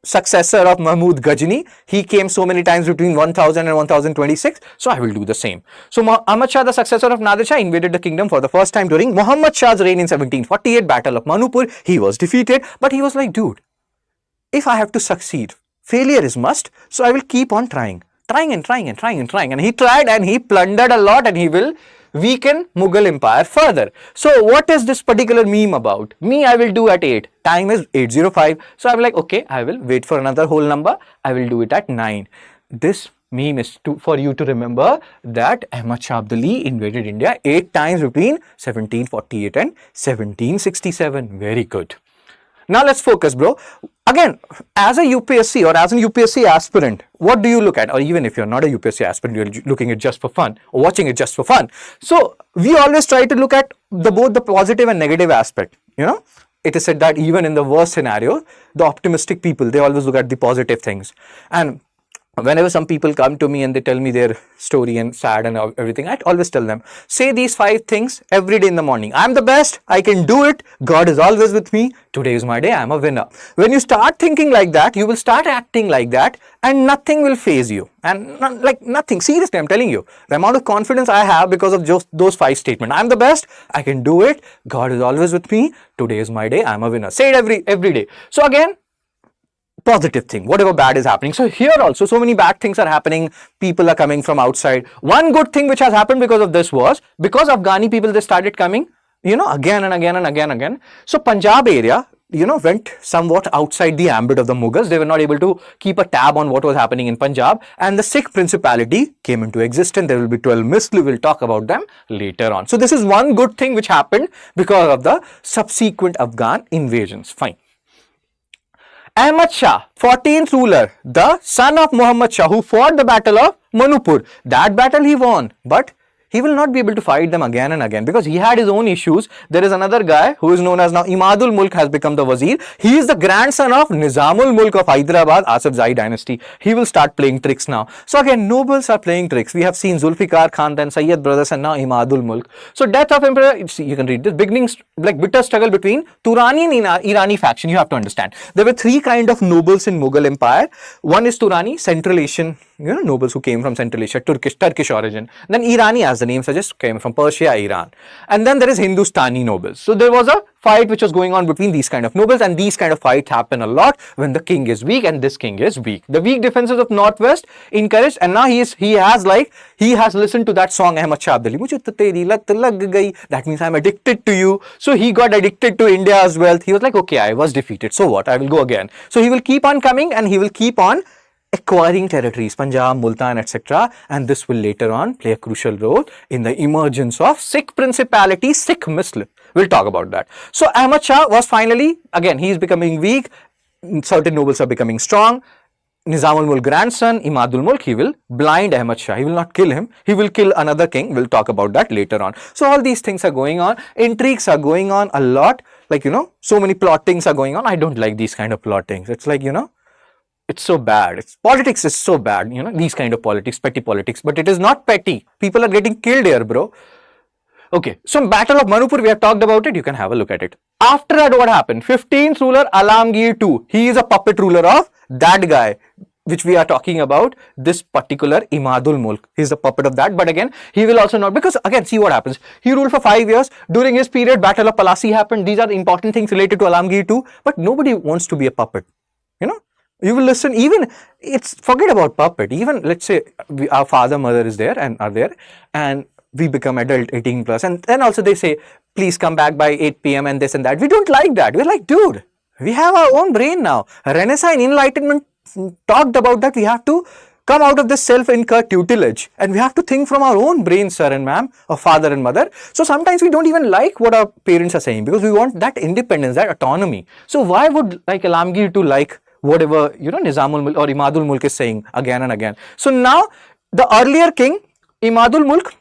[SPEAKER 1] successor of Mahmud Ghazni. He came so many times between 1000 and 1026. So I will do the same. So Ahmad Shah, the successor of Nadir Shah, invaded the kingdom for the first time during Muhammad Shah's reign in 1748, Battle of Manupur. He was defeated, but he was like, dude, if I have to succeed, failure is must, so I will keep on trying. And he tried and he plundered a lot and he will weaken Mughal Empire further. So what is this particular meme about? Me, I will do at 8. Time is 8:05. So I'm like, okay, I will wait for another whole number. I will do it at 9. This meme is for you to remember that Ahmad Shah Abdali invaded India 8 times between 1748 and 1767. Very good. Now let's focus, bro. Again, as a UPSC or as an UPSC aspirant, what do you look at? Or even if you're not a UPSC aspirant, you're looking at just for fun or watching it just for fun. So we always try to look at both the positive and negative aspect. You know, it is said that even in the worst scenario, the optimistic people, they always look at the positive things. And whenever some people come to me and they tell me their story and sad and everything, I always tell them, say these 5 things every day in the morning. I'm the best. I can do it. God is always with me. Today is my day. I'm a winner. When you start thinking like that, you will start acting like that and nothing will faze you. And like nothing. Seriously, I'm telling you, the amount of confidence I have because of just those 5 statements. I'm the best. I can do it. God is always with me. Today is my day. I'm a winner. Say it every day. So again, positive thing, whatever bad is happening. So here also, so many bad things are happening. People are coming from outside. One good thing which has happened because of this was, because Afghani people, they started coming, you know, again and again and again and again. So Punjab area, you know, went somewhat outside the ambit of the Mughals. They were not able to keep a tab on what was happening in Punjab. And the Sikh principality came into existence. There will be 12 misl. We'll talk about them later on. So this is one good thing which happened because of the subsequent Afghan invasions. Fine. Ahmad Shah, 14th ruler, the son of Muhammad Shah, who fought the battle of Manipur. That battle he won, but he will not be able to fight them again and again because he had his own issues. There is another guy who is known as now Imadul Mulk, has become the Wazir. He is the grandson of Nizamul Mulk of Hyderabad, Asif Zai dynasty. He will start playing tricks now. So again, nobles are playing tricks. We have seen Zulfikar Khan, then Sayyid brothers, and now Imadul Mulk. So death of emperor, you can read this, beginnings like bitter struggle between Turani and Irani faction. You have to understand. There were 3 kind of nobles in Mughal Empire. One is Turani, Central Asian, you know, nobles who came from Central Asia, Turkish origin. Then Irani, as the name suggests, came from Persia, Iran. And then there is Hindustani nobles. So there was a fight which was going on between these kind of nobles, and these kind of fights happen a lot when the king is weak and this king is weak. The weak defenses of Northwest encouraged, and now he has listened to that song Ahmad Shah Abdali, "Mujhe to teri lat lag gayi." That means I'm addicted to you. So he got addicted to India's wealth. He was like, okay, I was defeated. So what? I will go again. So he will keep on coming and he will keep on acquiring territories, Punjab, Multan, etc. And this will later on play a crucial role in the emergence of Sikh principality, Sikh misl. We'll talk about that. So Ahmad Shah was finally, again, he is becoming weak. Certain nobles are becoming strong. Nizamul Mulk grandson, Imadul Mulk, he will blind Ahmad Shah. He will not kill him. He will kill another king. We'll talk about that later on. So all these things are going on. Intrigues are going on a lot. Like, you know, so many plottings are going on. I don't like these kind of plottings. It's like, you know, it's so bad. Politics is so bad, you know, these kind of politics, petty politics, but it is not petty. People are getting killed here, bro. Okay, so Battle of Manipur, we have talked about it. You can have a look at it. After that, what happened? 15th ruler Alamgir II. He is a puppet ruler of that guy, which we are talking about, this particular Imadul Mulk. He is a puppet of that, but again, he will also not, because again, see what happens. He ruled for 5 years. During his period, Battle of Palasi happened. These are important things related to Alamgir II, but nobody wants to be a puppet, you know. You will listen, even, forget about puppet, even let's say our father, mother is there and are there, and we become adult 18 plus, and then also they say, please come back by 8 p.m. and this and that. We don't like that. We're like, dude, we have our own brain now. Renaissance and Enlightenment talked about that. We have to come out of this self-incurred tutelage and we have to think from our own brain, sir and ma'am, or father and mother. So sometimes we don't even like what our parents are saying because we want that independence, that autonomy. So why would like Alamgir to like whatever, you know, Nizamul Mulk or Imadul Mulk is saying again and again. So now the earlier king, Imadul Mulk,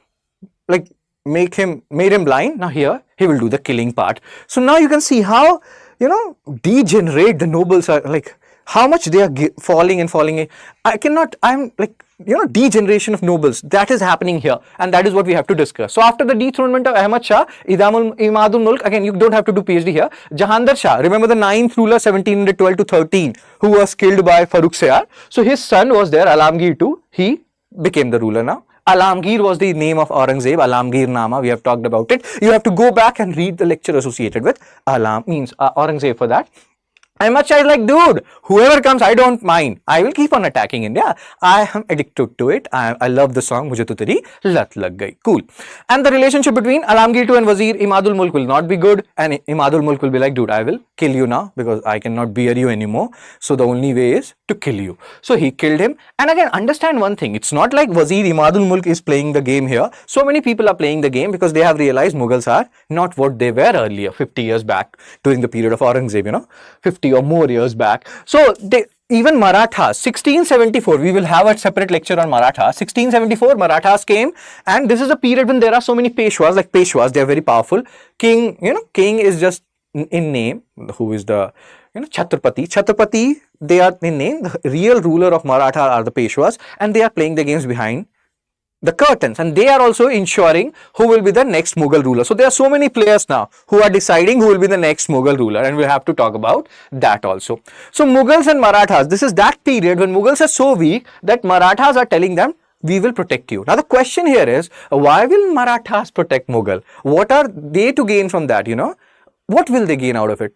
[SPEAKER 1] like made him blind. Now here he will do the killing part. So now you can see how, you know, degenerate the nobles are, like how much they are falling. I'm like, you know, degeneration of nobles, that is happening here, and that is what we have to discuss. So after the dethronement of Ahmad Shah, Imadul Mulk, again, you don't have to do PhD here. Jahandar Shah, remember the 9th ruler 1712 to 13, who was killed by Farrukh Siyar. So his son was there, Alamgir II. He became the ruler now. Alamgir was the name of Aurangzeb, Alamgir Nama, we have talked about it. You have to go back and read the lecture associated with Aurangzeb for that. I'm much like, dude, whoever comes, I don't mind. I will keep on attacking India. I am addicted to it. I love the song, Mujhe to teri lat lag gayi. Cool. And the relationship between Alamgir II and Wazir Imadul Mulk will not be good. And Imadul Mulk will be like, dude, I will kill you now because I cannot bear you anymore. So the only way is to kill you. So he killed him. And again, understand one thing. It's not like Wazir Imadul Mulk is playing the game here. So many people are playing the game because they have realized Mughals are not what they were earlier, 50 years back during the period of Aurangzeb, 50 or more years back. So even Marathas, 1674, we will have a separate lecture on Marathas. 1674, Marathas came, and this is a period when there are so many Peshwas, like Peshwas, they are very powerful. King, king is just in name, who is the, Chhatrapati. Chhatrapati, they are in name. The real ruler of Maratha are the Peshwas, and they are playing the games behind the curtains, and they are also ensuring who will be the next Mughal ruler. So there are so many players now who are deciding who will be the next Mughal ruler, and we'll have to talk about that also. So Mughals and Marathas, this is that period when Mughals are so weak that Marathas are telling them, we will protect you. Now the question here is, why will Marathas protect Mughal? What are they to gain from that, What will they gain out of it?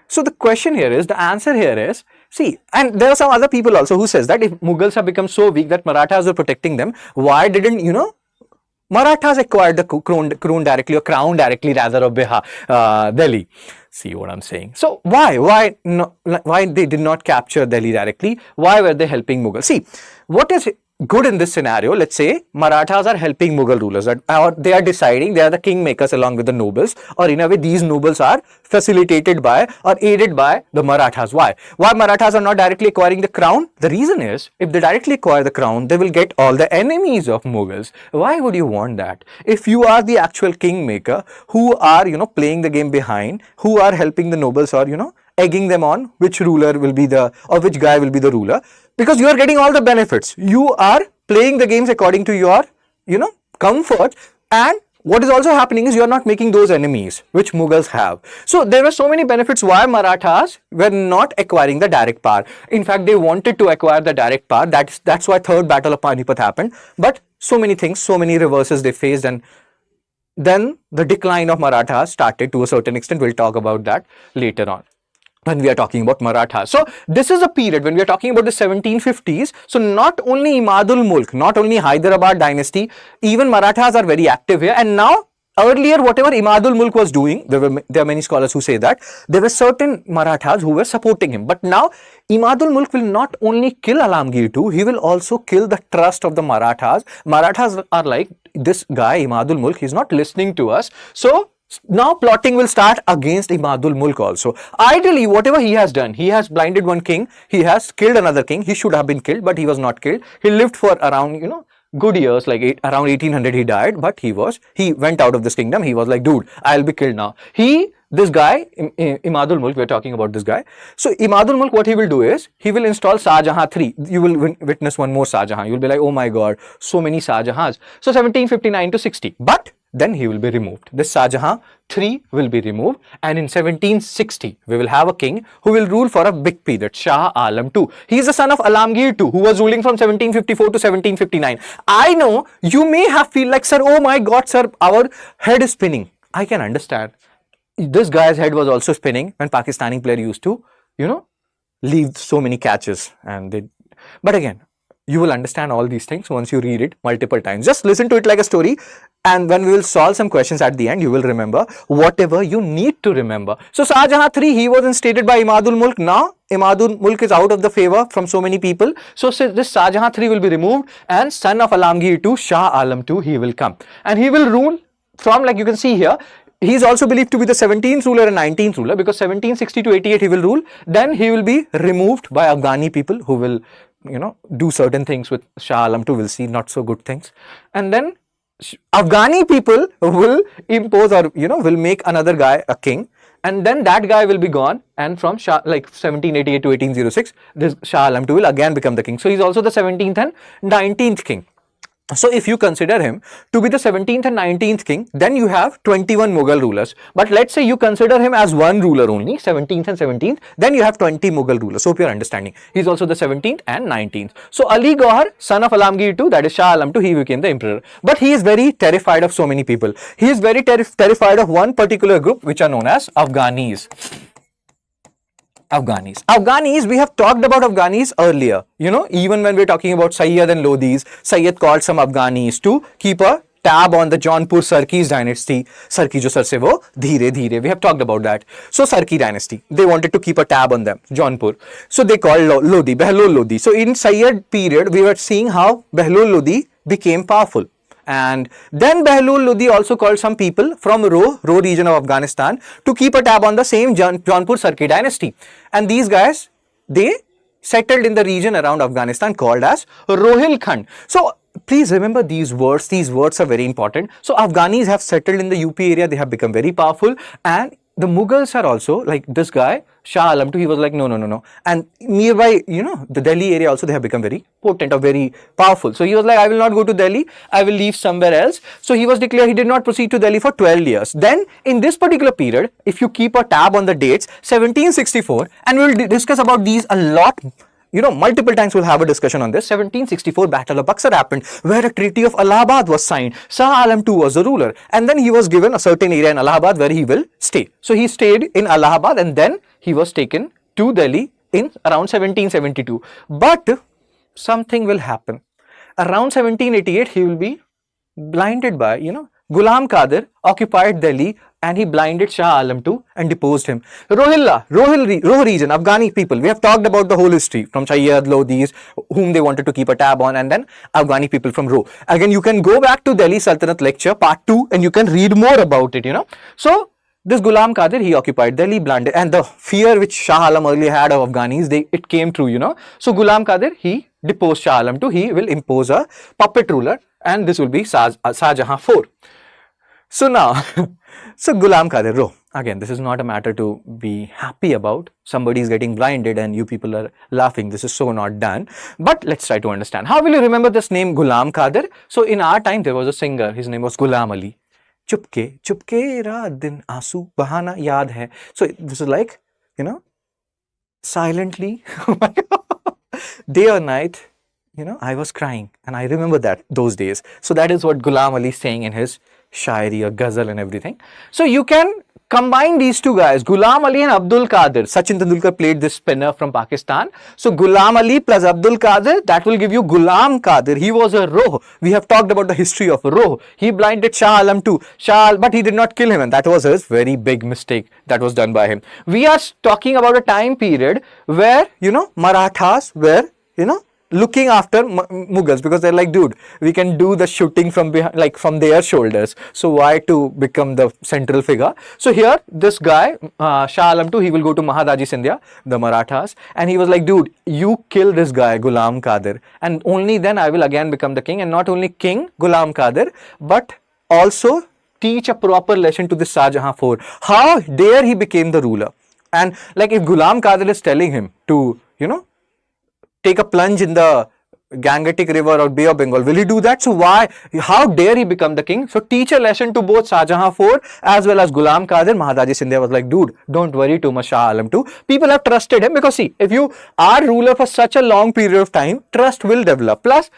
[SPEAKER 1] So the question here is, the answer here is, see, and there are some other people also who says that if Mughals have become so weak that Marathas were protecting them, why didn't, Marathas acquired the crown directly, or crown directly rather, of Delhi. See what I'm saying? So why they did not capture Delhi directly? Why were they helping Mughals? See, what is good in this scenario? Let's say Marathas are helping Mughal rulers, or they are deciding, they are the kingmakers along with the nobles, or in a way these nobles are facilitated by or aided by the Marathas. Why Marathas are not directly acquiring the crown? The reason is, if they directly acquire the crown, they will get all the enemies of Mughals. Why would you want that? If you are the actual kingmaker, who are playing the game behind, who are helping the nobles, or egging them on, which ruler will be the, or which guy will be the ruler, because you are getting all the benefits. You are playing the games according to your, comfort, and what is also happening is you are not making those enemies which Mughals have. So there were so many benefits why Marathas were not acquiring the direct power. In fact, they wanted to acquire the direct power. That's why third battle of Panipat happened. But so many things, so many reverses they faced, and then the decline of Marathas started to a certain extent. We'll talk about that later on when we are talking about Marathas. So this is a period when we are talking about the 1750s. So not only Imadul Mulk, not only Hyderabad dynasty, even Marathas are very active here. And now, earlier, whatever Imadul Mulk was doing, there are many scholars who say that there were certain Marathas who were supporting him. But now Imadul Mulk will not only kill Alamgir II, he will also kill the trust of the Marathas. Marathas are like, this guy Imadul Mulk, he's not listening to us. So now plotting will start against Imadul Mulk also. Ideally, whatever he has done, he has blinded one king, he has killed another king. He should have been killed, but he was not killed. He lived for around, good years, like around 1800 he died, but he went out of this kingdom. He was like, dude, I'll be killed now. This guy, Imadul Mulk, we're talking about this guy. So Imadul Mulk, what he will do is, he will install Shah Jahan III. You will witness one more Shah Jahan. You'll be like, oh my God, so many Shah Jahans. So 1759 to 60. But then he will be removed. This Shah Jahan III will be removed, and in 1760 we will have a king who will rule for a big period, Shah Alam II. He is the son of Alamgir II, who was ruling from 1754 to 1759. I know you may have feel like, sir, oh my God, sir, our head is spinning. I can understand. This guy's head was also spinning when Pakistani player used to, leave so many catches, but again, you will understand all these things once you read it multiple times. Just listen to it like a story, and when we will solve some questions at the end, you will remember whatever you need to remember. So Shah Jahan III, he was instated by Imadul Mulk. Now Imadul Mulk is out of the favor from so many people. So this Shah Jahan III will be removed, and son of Alamgir II, Shah Alam II, he will come, and he will rule from, like you can see here, he is also believed to be the 17th ruler and 19th ruler, because 1760 to 88 he will rule. Then he will be removed by Afghani people who will, do certain things with Shah Alam II. Will see not so good things, and then Afghani people will impose, or will make another guy a king, and then that guy will be gone, and from Shah, like 1788 to 1806, this Shah Alam II will again become the king. So he's also the 17th and 19th king. So if you consider him to be the 17th and 19th king, then you have 21 Mughal rulers. But let's say you consider him as one ruler only, 17th and 17th, then you have 20 Mughal rulers. So hope you're understanding. He's also the 17th and 19th. So Ali Gauhar, son of Alamgir II, that is Shah Alam II, he became the emperor. But he is very terrified of so many people. He is very terrified of one particular group, which are known as Afghanis. Afghanis, we have talked about Afghanis earlier. You know, even when we're talking about Sayyid and Lodhis, Sayyid called some Afghanis to keep a tab on the Jaunpur Sarkis dynasty. Sarki jo sar se wo dheere dheere. We have talked about that. So Sarki dynasty, they wanted to keep a tab on them, Jaunpur. So they called Lodhi, Behlul Lodhi. So in Sayyid period, we were seeing how Behlul Lodhi became powerful. And then Behlul Lodhi also called some people from Roh region of Afghanistan to keep a tab on the same Jaunpur Sarki dynasty. And these guys, they settled in the region around Afghanistan called as Rohilkhand. So please remember these words are very important. So Afghanis have settled in the UP area, they have become very powerful, and the Mughals are also like this guy, Shah Alam II, he was like, no. And nearby, you know, the Delhi area also, they have become very potent or very powerful. So he was like, I will not go to Delhi, I will leave somewhere else. So he was declared, he did not proceed to Delhi for 12 years. Then in this particular period, if you keep a tab on the dates, 1764, and we will discuss about these a lot. You know, multiple times we'll have a discussion on this. 1764 Battle of Buxar happened, where a treaty of Allahabad was signed. Shah Alam II was the ruler, and then he was given a certain area in Allahabad where he will stay. So he stayed in Allahabad, and then he was taken to Delhi in around 1772. But something will happen. Around 1788, he will be blinded by, you know, Ghulam Qadir occupied Delhi and he blinded Shah Alam II and deposed him. Roh region, Afghani people, we have talked about the whole history from Sayyid, Lodhis, whom they wanted to keep a tab on, and then Afghani people from Roh. Again, you can go back to Delhi Sultanate lecture part 2 and you can read more about it, you know. So this Ghulam Qadir, he occupied Delhi, blinded, and the fear which Shah Alam earlier had of Afghanis, it came true, you know. So Ghulam Qadir, he deposed Shah Alam II, he will impose a puppet ruler, and this will be Shah Jahan IV. So now, so Ghulam Qadir, Roh. Again, this is not a matter to be happy about. Somebody is getting blinded and you people are laughing. This is so not done. But let's try to understand. How will you remember this name Ghulam Qadir? So in our time, there was a singer. His name was Ghulam Ali. Chupke, chupke raat din aasu bahana yaad hai. So this is like, you know, silently, day or night, you know, I was crying. And I remember that those days. So that is what Ghulam Ali is saying in his Shairi or Ghazal and everything. So you can combine these two guys, Ghulam Ali and Abdul Qadir. Sachin Tendulkar played this spinner from Pakistan. So Ghulam Ali plus Abdul Qadir, that will give you Ghulam Qadir. He was a Roh. We have talked about the history of Roh. He blinded Shah Alam II. But he did not kill him, and that was his very big mistake that was done by him. We are talking about a time period where, you know, Marathas were, you know, looking after Mughals, because they're like, dude, we can do the shooting from behind, like from their shoulders. So why to become the central figure? So here, this guy, Shah Alam II, he will go to Mahadaji Scindia, the Marathas, and he was like, dude, you kill this guy, Ghulam Qadir, and only then I will again become the king. And not only king, Ghulam Qadir, but also teach a proper lesson to this Shah Jahan IV. How dare he became the ruler? And like if Ghulam Qadir is telling him to, you know, take a plunge in the Gangetic River or Bay of Bengal, will he do that? So why, how dare he become the king? So teach a lesson to both Shah Jahan IV as well as Ghulam Qadir. Mahadaji Scindia was like, dude, don't worry too much, Shah Alam II. People have trusted him because see, if you are ruler for such a long period of time, trust will develop. Plus,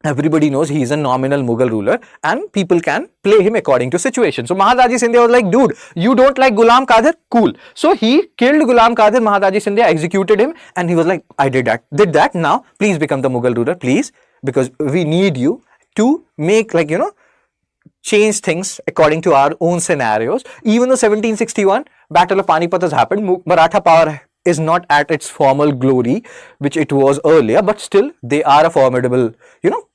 [SPEAKER 1] everybody knows he is a nominal Mughal ruler and people can play him according to situation. So Mahadaji Scindia was like, dude, you don't like Ghulam Qadir? Cool. So he killed Ghulam Qadir, Mahadaji Scindia executed him, and he was like, I did that. Now please become the Mughal ruler, please, because we need you to make, like, you know, change things according to our own scenarios. Even though 1761 Battle of Panipat has happened, Maratha power is not at its formal glory, which it was earlier, but still they are a formidable, you know,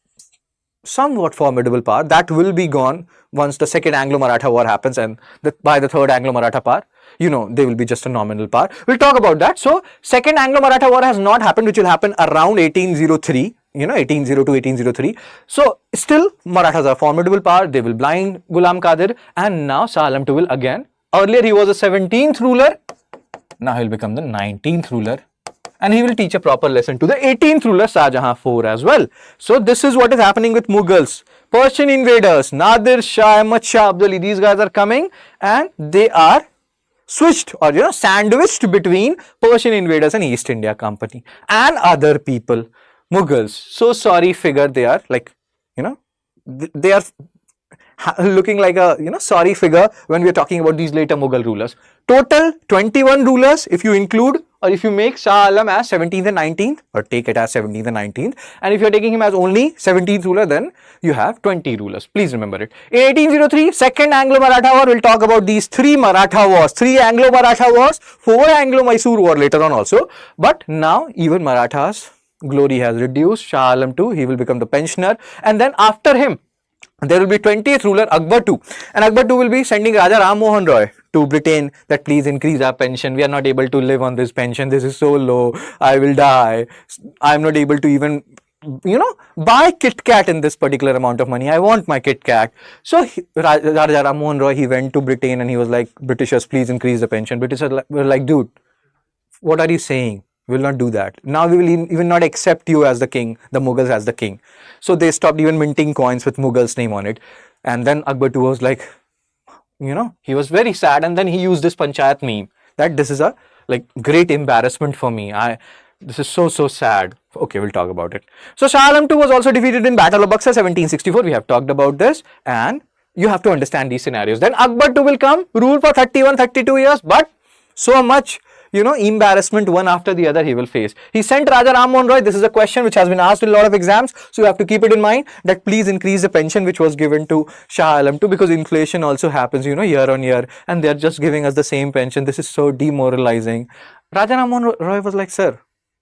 [SPEAKER 1] somewhat formidable power that will be gone once the second Anglo-Maratha war happens, and by the third Anglo-Maratha power, you know, they will be just a nominal power. We'll talk about that. So second Anglo-Maratha war has not happened, which will happen around 1803, you know, 1802, 1803. So still Marathas are formidable power. They will blind Ghulam Qadir, and now Shah Alam II will again, earlier he was the 17th ruler, now he will become the 19th ruler. And he will teach a proper lesson to the 18th ruler, Shah Jahan IV as well. So this is what is happening with Mughals. Persian invaders, Nadir Shah, Ahmad Shah Abdali, these guys are coming and they are switched or, you know, sandwiched between Persian invaders and East India Company and other people. Mughals, so sorry figure they are, like, you know, they are looking like a sorry figure when we are talking about these later Mughal rulers. Total 21 rulers if you include, or if you make Shah Alam as 17th and 19th, or take it as 17th and 19th, and if you're taking him as only 17th ruler, then you have 20 rulers. Please remember it. In 1803, Second Anglo-Maratha War, we'll talk about these 3 Maratha wars, 3 Anglo-Maratha wars, 4 Anglo-Mysore war later on also. But now even Marathas' glory has reduced. Shah Alam II, he will become the pensioner, and then after him, there will be 20th ruler Akbar II, and Akbar II will be sending Raja Ram Mohan Roy to Britain that please increase our pension. We are not able to live on this pension. This is so low. I will die. I am not able to even buy Kit Kat in this particular amount of money. I want my Kit Kat. So Raja Ram Mohan Roy, he went to Britain and he was like, Britishers, please increase the pension. Britishers were like, dude, what are you saying? We will not do that. Now we will even not accept you as the king, the Mughals as the king. So they stopped even minting coins with Mughals name on it. And then Akbar II was like, he was very sad, and then he used this panchayat meme that this is a great embarrassment for me. This is so sad. Okay, we'll talk about it. So Shah Alam II was also defeated in Battle of Buxar 1764. We have talked about this, and you have to understand these scenarios. Then Akbar II will come, rule for 31-32 years, but so much embarrassment one after the other he will face. He sent Raja Ram Mohan Roy. This is a question which has been asked in a lot of exams, so you have to keep it in mind that please increase the pension which was given to Shah Alam II, because inflation also happens year on year, and they are just giving us the same pension. This is so demoralizing. Raja Ram Mohan Roy was like, sir,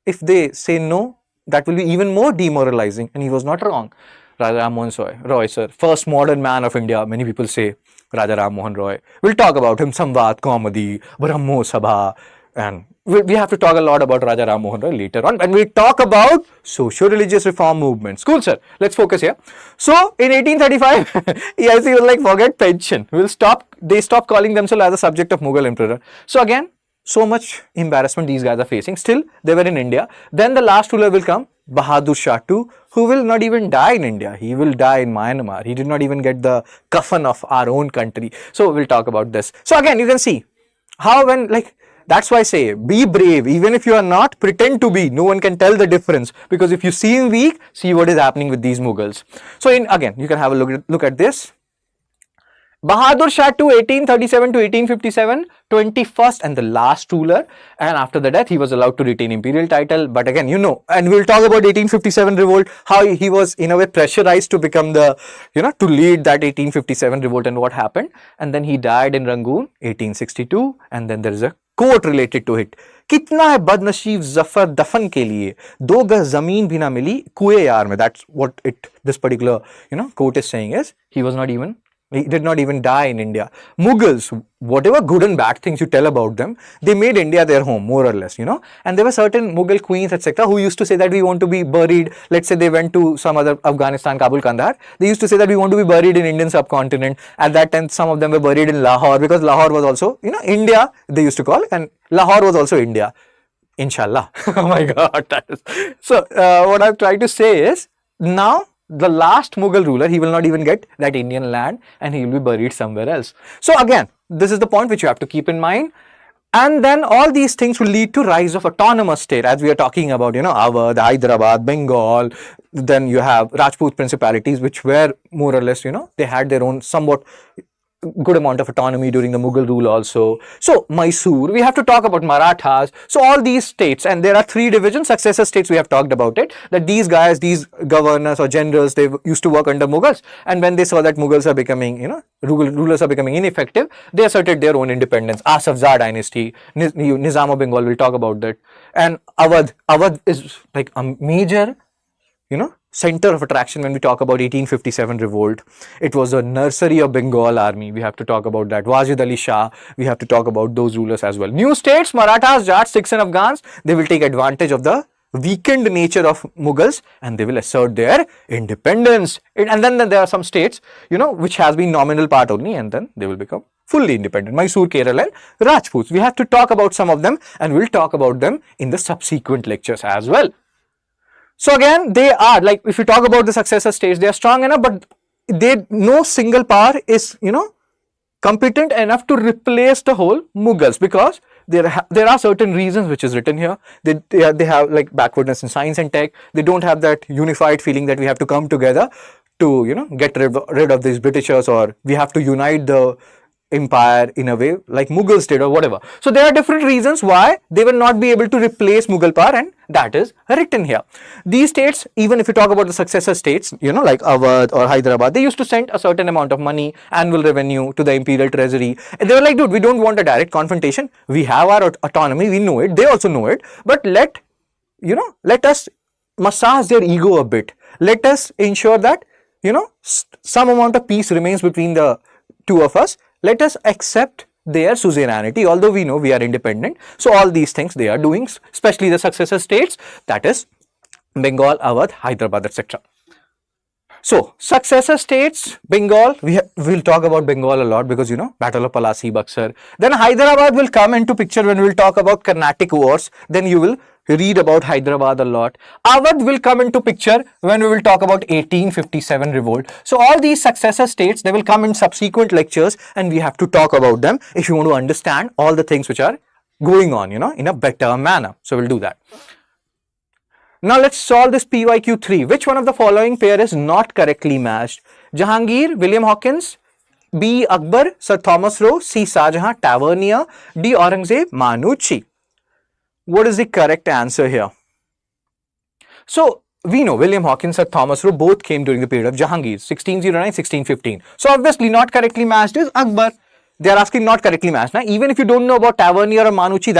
[SPEAKER 1] if they say no, that will be even more demoralizing, and he was not wrong. Raja Ram Mohan Roy, sir, first modern man of India. Many people say Raja Ram Mohan Roy. We'll talk about him, Samvad, Comedy, Brahmo Sabha, and we have to talk a lot about Raja Ram Mohan Roy later on when we talk about socio-religious reform movements. Cool, sir. Let's focus here. So, in 1835, EIC was like, forget pension. They stopped calling themselves as a subject of Mughal emperor. So again, so much embarrassment these guys are facing. Still, they were in India. Then the last ruler will come, Bahadur Shah II, who will not even die in India. He will die in Myanmar. He did not even get the coffin of our own country. So, we'll talk about this. So again, you can see how when that's why I say, be brave. Even if you are not, pretend to be. No one can tell the difference. Because if you seem weak, see what is happening with these Mughals. So again, you can have a look at this. Bahadur Shah II, 1837 to 1857, 21st and the last ruler. And after the death, he was allowed to retain imperial title. But again, and we'll talk about 1857 revolt, how he was in a way pressurized to become the, to lead that 1857 revolt and what happened. And then he died in Rangoon, 1862. And then there is a quote related to it. कितना है बदनसीब जफर दफन के लिए 2 गज जमीन भी ना मिली कुएं यार में. That's what this particular quote is saying is he did not even die in India. Mughals, whatever good and bad things you tell about them, they made India their home, more or less, And there were certain Mughal queens, etc., who used to say that we want to be buried. Let's say they went to some other Afghanistan, Kabul, Kandahar. They used to say that we want to be buried in Indian subcontinent. At that time, some of them were buried in Lahore, because Lahore was also, India, they used to call, and Lahore was also India. Inshallah. Oh my God. So, what I'm trying to say is, now, the last Mughal ruler, he will not even get that Indian land, and he will be buried somewhere else. So again, this is the point which you have to keep in mind. And then all these things will lead to rise of autonomous state, as we are talking about, Awadh, Hyderabad, Bengal. Then you have Rajput principalities, which were more or less, they had their own somewhat good amount of autonomy during the Mughal rule also. So Mysore, we have to talk about Marathas. So all these states, and there are 3 divisions, successor states, we have talked about it, that these guys, these governors or generals, they used to work under Mughals, and when they saw that Mughals are becoming, rulers are becoming ineffective, they asserted their own independence. Asaf Zar dynasty, Nizam of Bengal, we'll talk about that. And Awadh is like a major, center of attraction when we talk about 1857 revolt. It was a nursery of Bengal army. We have to talk about that. Wajid Ali Shah, we have to talk about those rulers as well. New states, Marathas, Jats, Sikhs and Afghans, they will take advantage of the weakened nature of Mughals, and they will assert their independence. And then there are some states, which has been nominal part only, and then they will become fully independent. Mysore, Kerala and Rajputs. We have to talk about some of them, and we'll talk about them in the subsequent lectures as well. So again, they are if you talk about the successor states, they are strong enough, but no single power is, competent enough to replace the whole Mughals, because there are certain reasons which is written here. They have backwardness in science and tech. They don't have that unified feeling that we have to come together to, you know, get rid of these Britishers, or we have to unite the empire in a way like Mughals did or whatever. So there are different reasons why they will not be able to replace Mughal power, and that is written here. These states, even if you talk about the successor states, you know, like Awadh or Hyderabad, they used to send a certain amount of money, annual revenue to the imperial treasury. And they were like, dude, we don't want a direct confrontation. We have our autonomy. We know it. They also know it. But let us massage their ego a bit. Let us ensure that, you know, some amount of peace remains between the two of us. Let us accept their suzerainty, although we know we are independent. So all these things they are doing, especially the successor states, that is Bengal, Awadh, Hyderabad, etc. So successor states, Bengal, we'll talk about Bengal a lot because, you know, Battle of Palasi, Buxar. Then Hyderabad will come into picture when we'll talk about Carnatic Wars. Then you will read about Hyderabad a lot. Awadh will come into picture when we will talk about 1857 revolt. So all these successor states, they will come in subsequent lectures, and we have to talk about them if you want to understand all the things which are going on, you know, in a better manner. So we'll do that. Now let's solve this PYQ3. Which one of the following pair is not correctly matched? Jahangir, William Hawkins, B. Akbar, Sir Thomas Roe, C. Shah Jahan, Tavernier, D. Aurangzeb, Manucci. What is the correct answer here? So we know William Hawkins and Thomas Roe both came during the period of Jahangir, 1609, 1615. So obviously not correctly matched is Akbar. They are asking not correctly matched. Now even if you don't know about Tavernier or Manucci,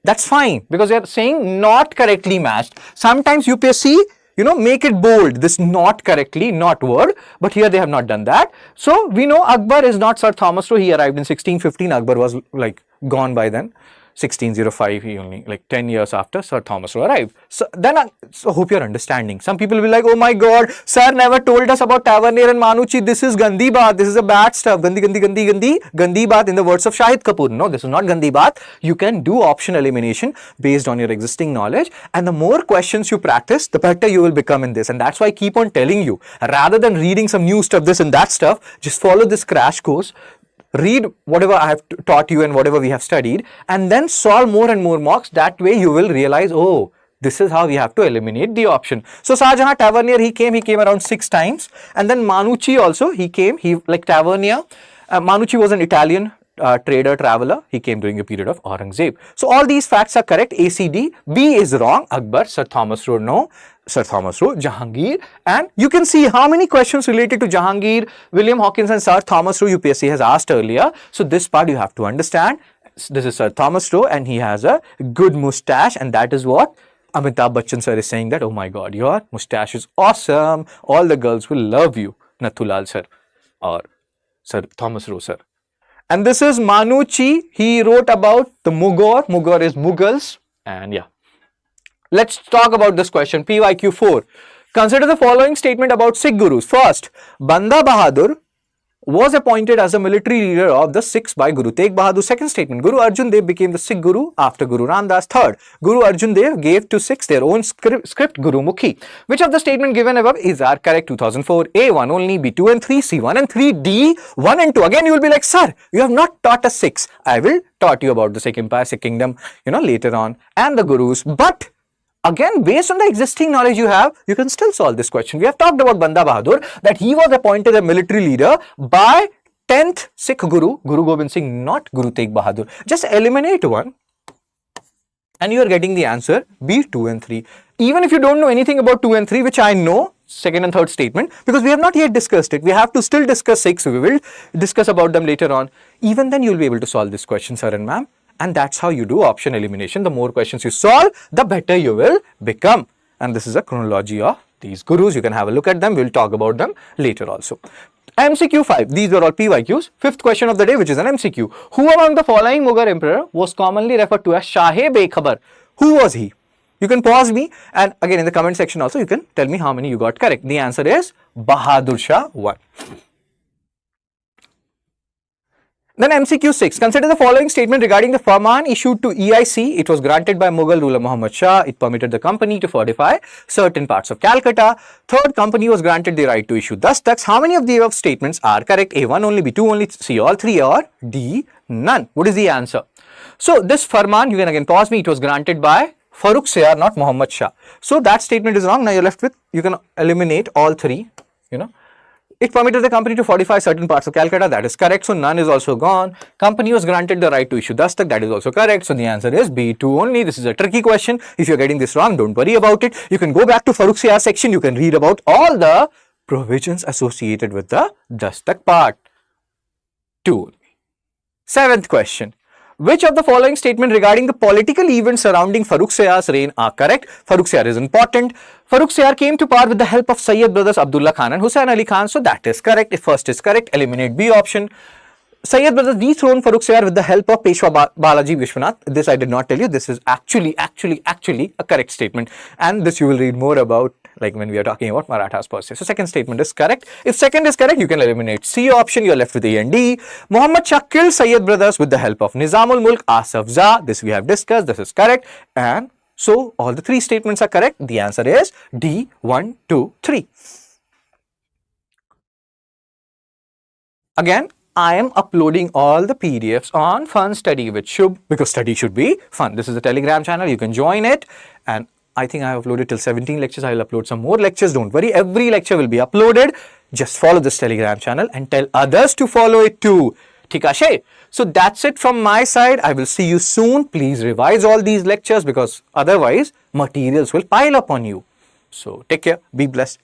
[SPEAKER 1] that's fine, because they are saying not correctly matched. Sometimes UPSC, you know, make it bold, this not correctly, not word, but here they have not done that. So we know Akbar is not Sir Thomas Roe. He arrived in 1615. Akbar was like gone by then. 1605, he only like 10 years after Sir Thomas Roe arrived. So then I hope you're understanding. Some people will be like, oh my god, sir never told us about Tavernier and Manucci. This is Gandhi Baat. This is a bad stuff. Gandhi Baat, in the words of Shahid Kapoor. No, this is not Gandhi Baat. You can do option elimination based on your existing knowledge, and the more questions you practice, the better you will become in this. And that's why I keep on telling you, rather than reading some new stuff, this and that stuff, just follow this crash course. Read whatever I have taught you and whatever we have studied, and then solve more and more mocks. That way you will realize, oh, this is how we have to eliminate the option. So Shah Jahan, Tavernier, he came around 6 times. And then Manucci also, he like Tavernier. Manucci was an Italian trader, traveler. He came during the period of Aurangzeb. So all these facts are correct. A, C, D. B is wrong. Akbar, Sir Thomas Roe, no. Sir Thomas Roe, Jahangir. And you can see how many questions related to Jahangir, William Hawkins and Sir Thomas Roe UPSC has asked earlier. So this part you have to understand. This is Sir Thomas Roe, and he has a good mustache, and that is what Amitabh Bachchan sir is saying, that oh my god, your mustache is awesome. All the girls will love you. Nathulal sir or Sir Thomas Roe sir. And this is Manucci. He wrote about the Mughal. Mughal is Mughals. And yeah. Let's talk about this question. PYQ 4. Consider the following statement about Sikh Gurus. First, Banda Bahadur was appointed as a military leader of the Sikhs by Guru Tegh Bahadur. Second statement, Guru Arjan Dev became the Sikh Guru after Guru Ramdas. Third, Guru Arjan Dev gave to Sikhs their own script Guru Mukhi. Which of the statement given above is our correct? 2004, A, 1 only, B, 2 and 3, C, 1 and 3, D, 1 and 2. Again, you will be like, sir, you have not taught us Sikhs. I will taught you about the Sikh Empire, Sikh Kingdom, you know, later on, and the Gurus. But again, based on the existing knowledge you have, you can still solve this question. We have talked about Banda Bahadur, that he was appointed a military leader by 10th Sikh Guru, Guru Gobind Singh, not Guru Tegh Bahadur. Just eliminate one and you are getting the answer B, 2 and 3. Even if you don't know anything about 2 and 3, which I know, second and third statement, because we have not yet discussed it. We have to still discuss 6. We will discuss about them later on. Even then, you will be able to solve this question, sir and ma'am. And that's how you do option elimination. The more questions you solve, the better you will become. And this is a chronology of these gurus. You can have a look at them. We'll talk about them later also. MCQ 5. These were all PYQs. Fifth question of the day, which is an MCQ. Who among the following Mughal emperor was commonly referred to as Shah-e-Bekhabar? Who was he? You can pause me, and again in the comment section also you can tell me how many you got correct. The answer is Bahadur Shah 1. Then MCQ 6. Consider the following statement regarding the Farman issued to EIC. It was granted by Mughal ruler Muhammad Shah. It permitted the company to fortify certain parts of Calcutta. Third, company was granted the right to issue dastaks. How many of the above statements are correct? A, 1 only, B, 2 only, C, all 3, or D, none. What is the answer? So this Farman, you can again pause me, it was granted by Farrukh Siyar, not Muhammad Shah. So that statement is wrong. Now you're left with, you can eliminate all 3. It permitted the company to fortify certain parts of Calcutta. That is correct. So none is also gone. Company was granted the right to issue dastak. That is also correct. So the answer is B2 only. This is a tricky question. If you're getting this wrong, don't worry about it. You can go back to Farrukh Siyar section. You can read about all the provisions associated with the dastak part. 2. Seventh question. Which of the following statement regarding the political events surrounding Farrukh Siyar's reign are correct? Farrukh Siyar is important. Farrukh Siyar came to power with the help of Sayyid brothers Abdullah Khan and Hussain Ali Khan. So that is correct. If first is correct, eliminate B option. Sayyid brothers dethroned Farrukh Siyar with the help of Peshwa Balaji Vishwanath. This I did not tell you. This is actually a correct statement. And this you will read more about like when we are talking about Marathas per se. So second statement is correct. If second is correct, you can eliminate C option. You are left with A and D. Muhammad Shah killed Sayyid brothers with the help of Nizamul Mulk Asaf Zah. This we have discussed. This is correct. And so all the three statements are correct. The answer is D, 1, 2, 3. Again, I am uploading all the PDFs on Fun Study with Shubh because study should be fun. This is a Telegram channel. You can join it. And I think I have uploaded till 17 lectures. I will upload some more lectures. Don't worry. Every lecture will be uploaded. Just follow this Telegram channel and tell others to follow it too. Tikashe. So that's it from my side. I will see you soon. Please revise all these lectures because otherwise materials will pile up on you. So take care. Be blessed.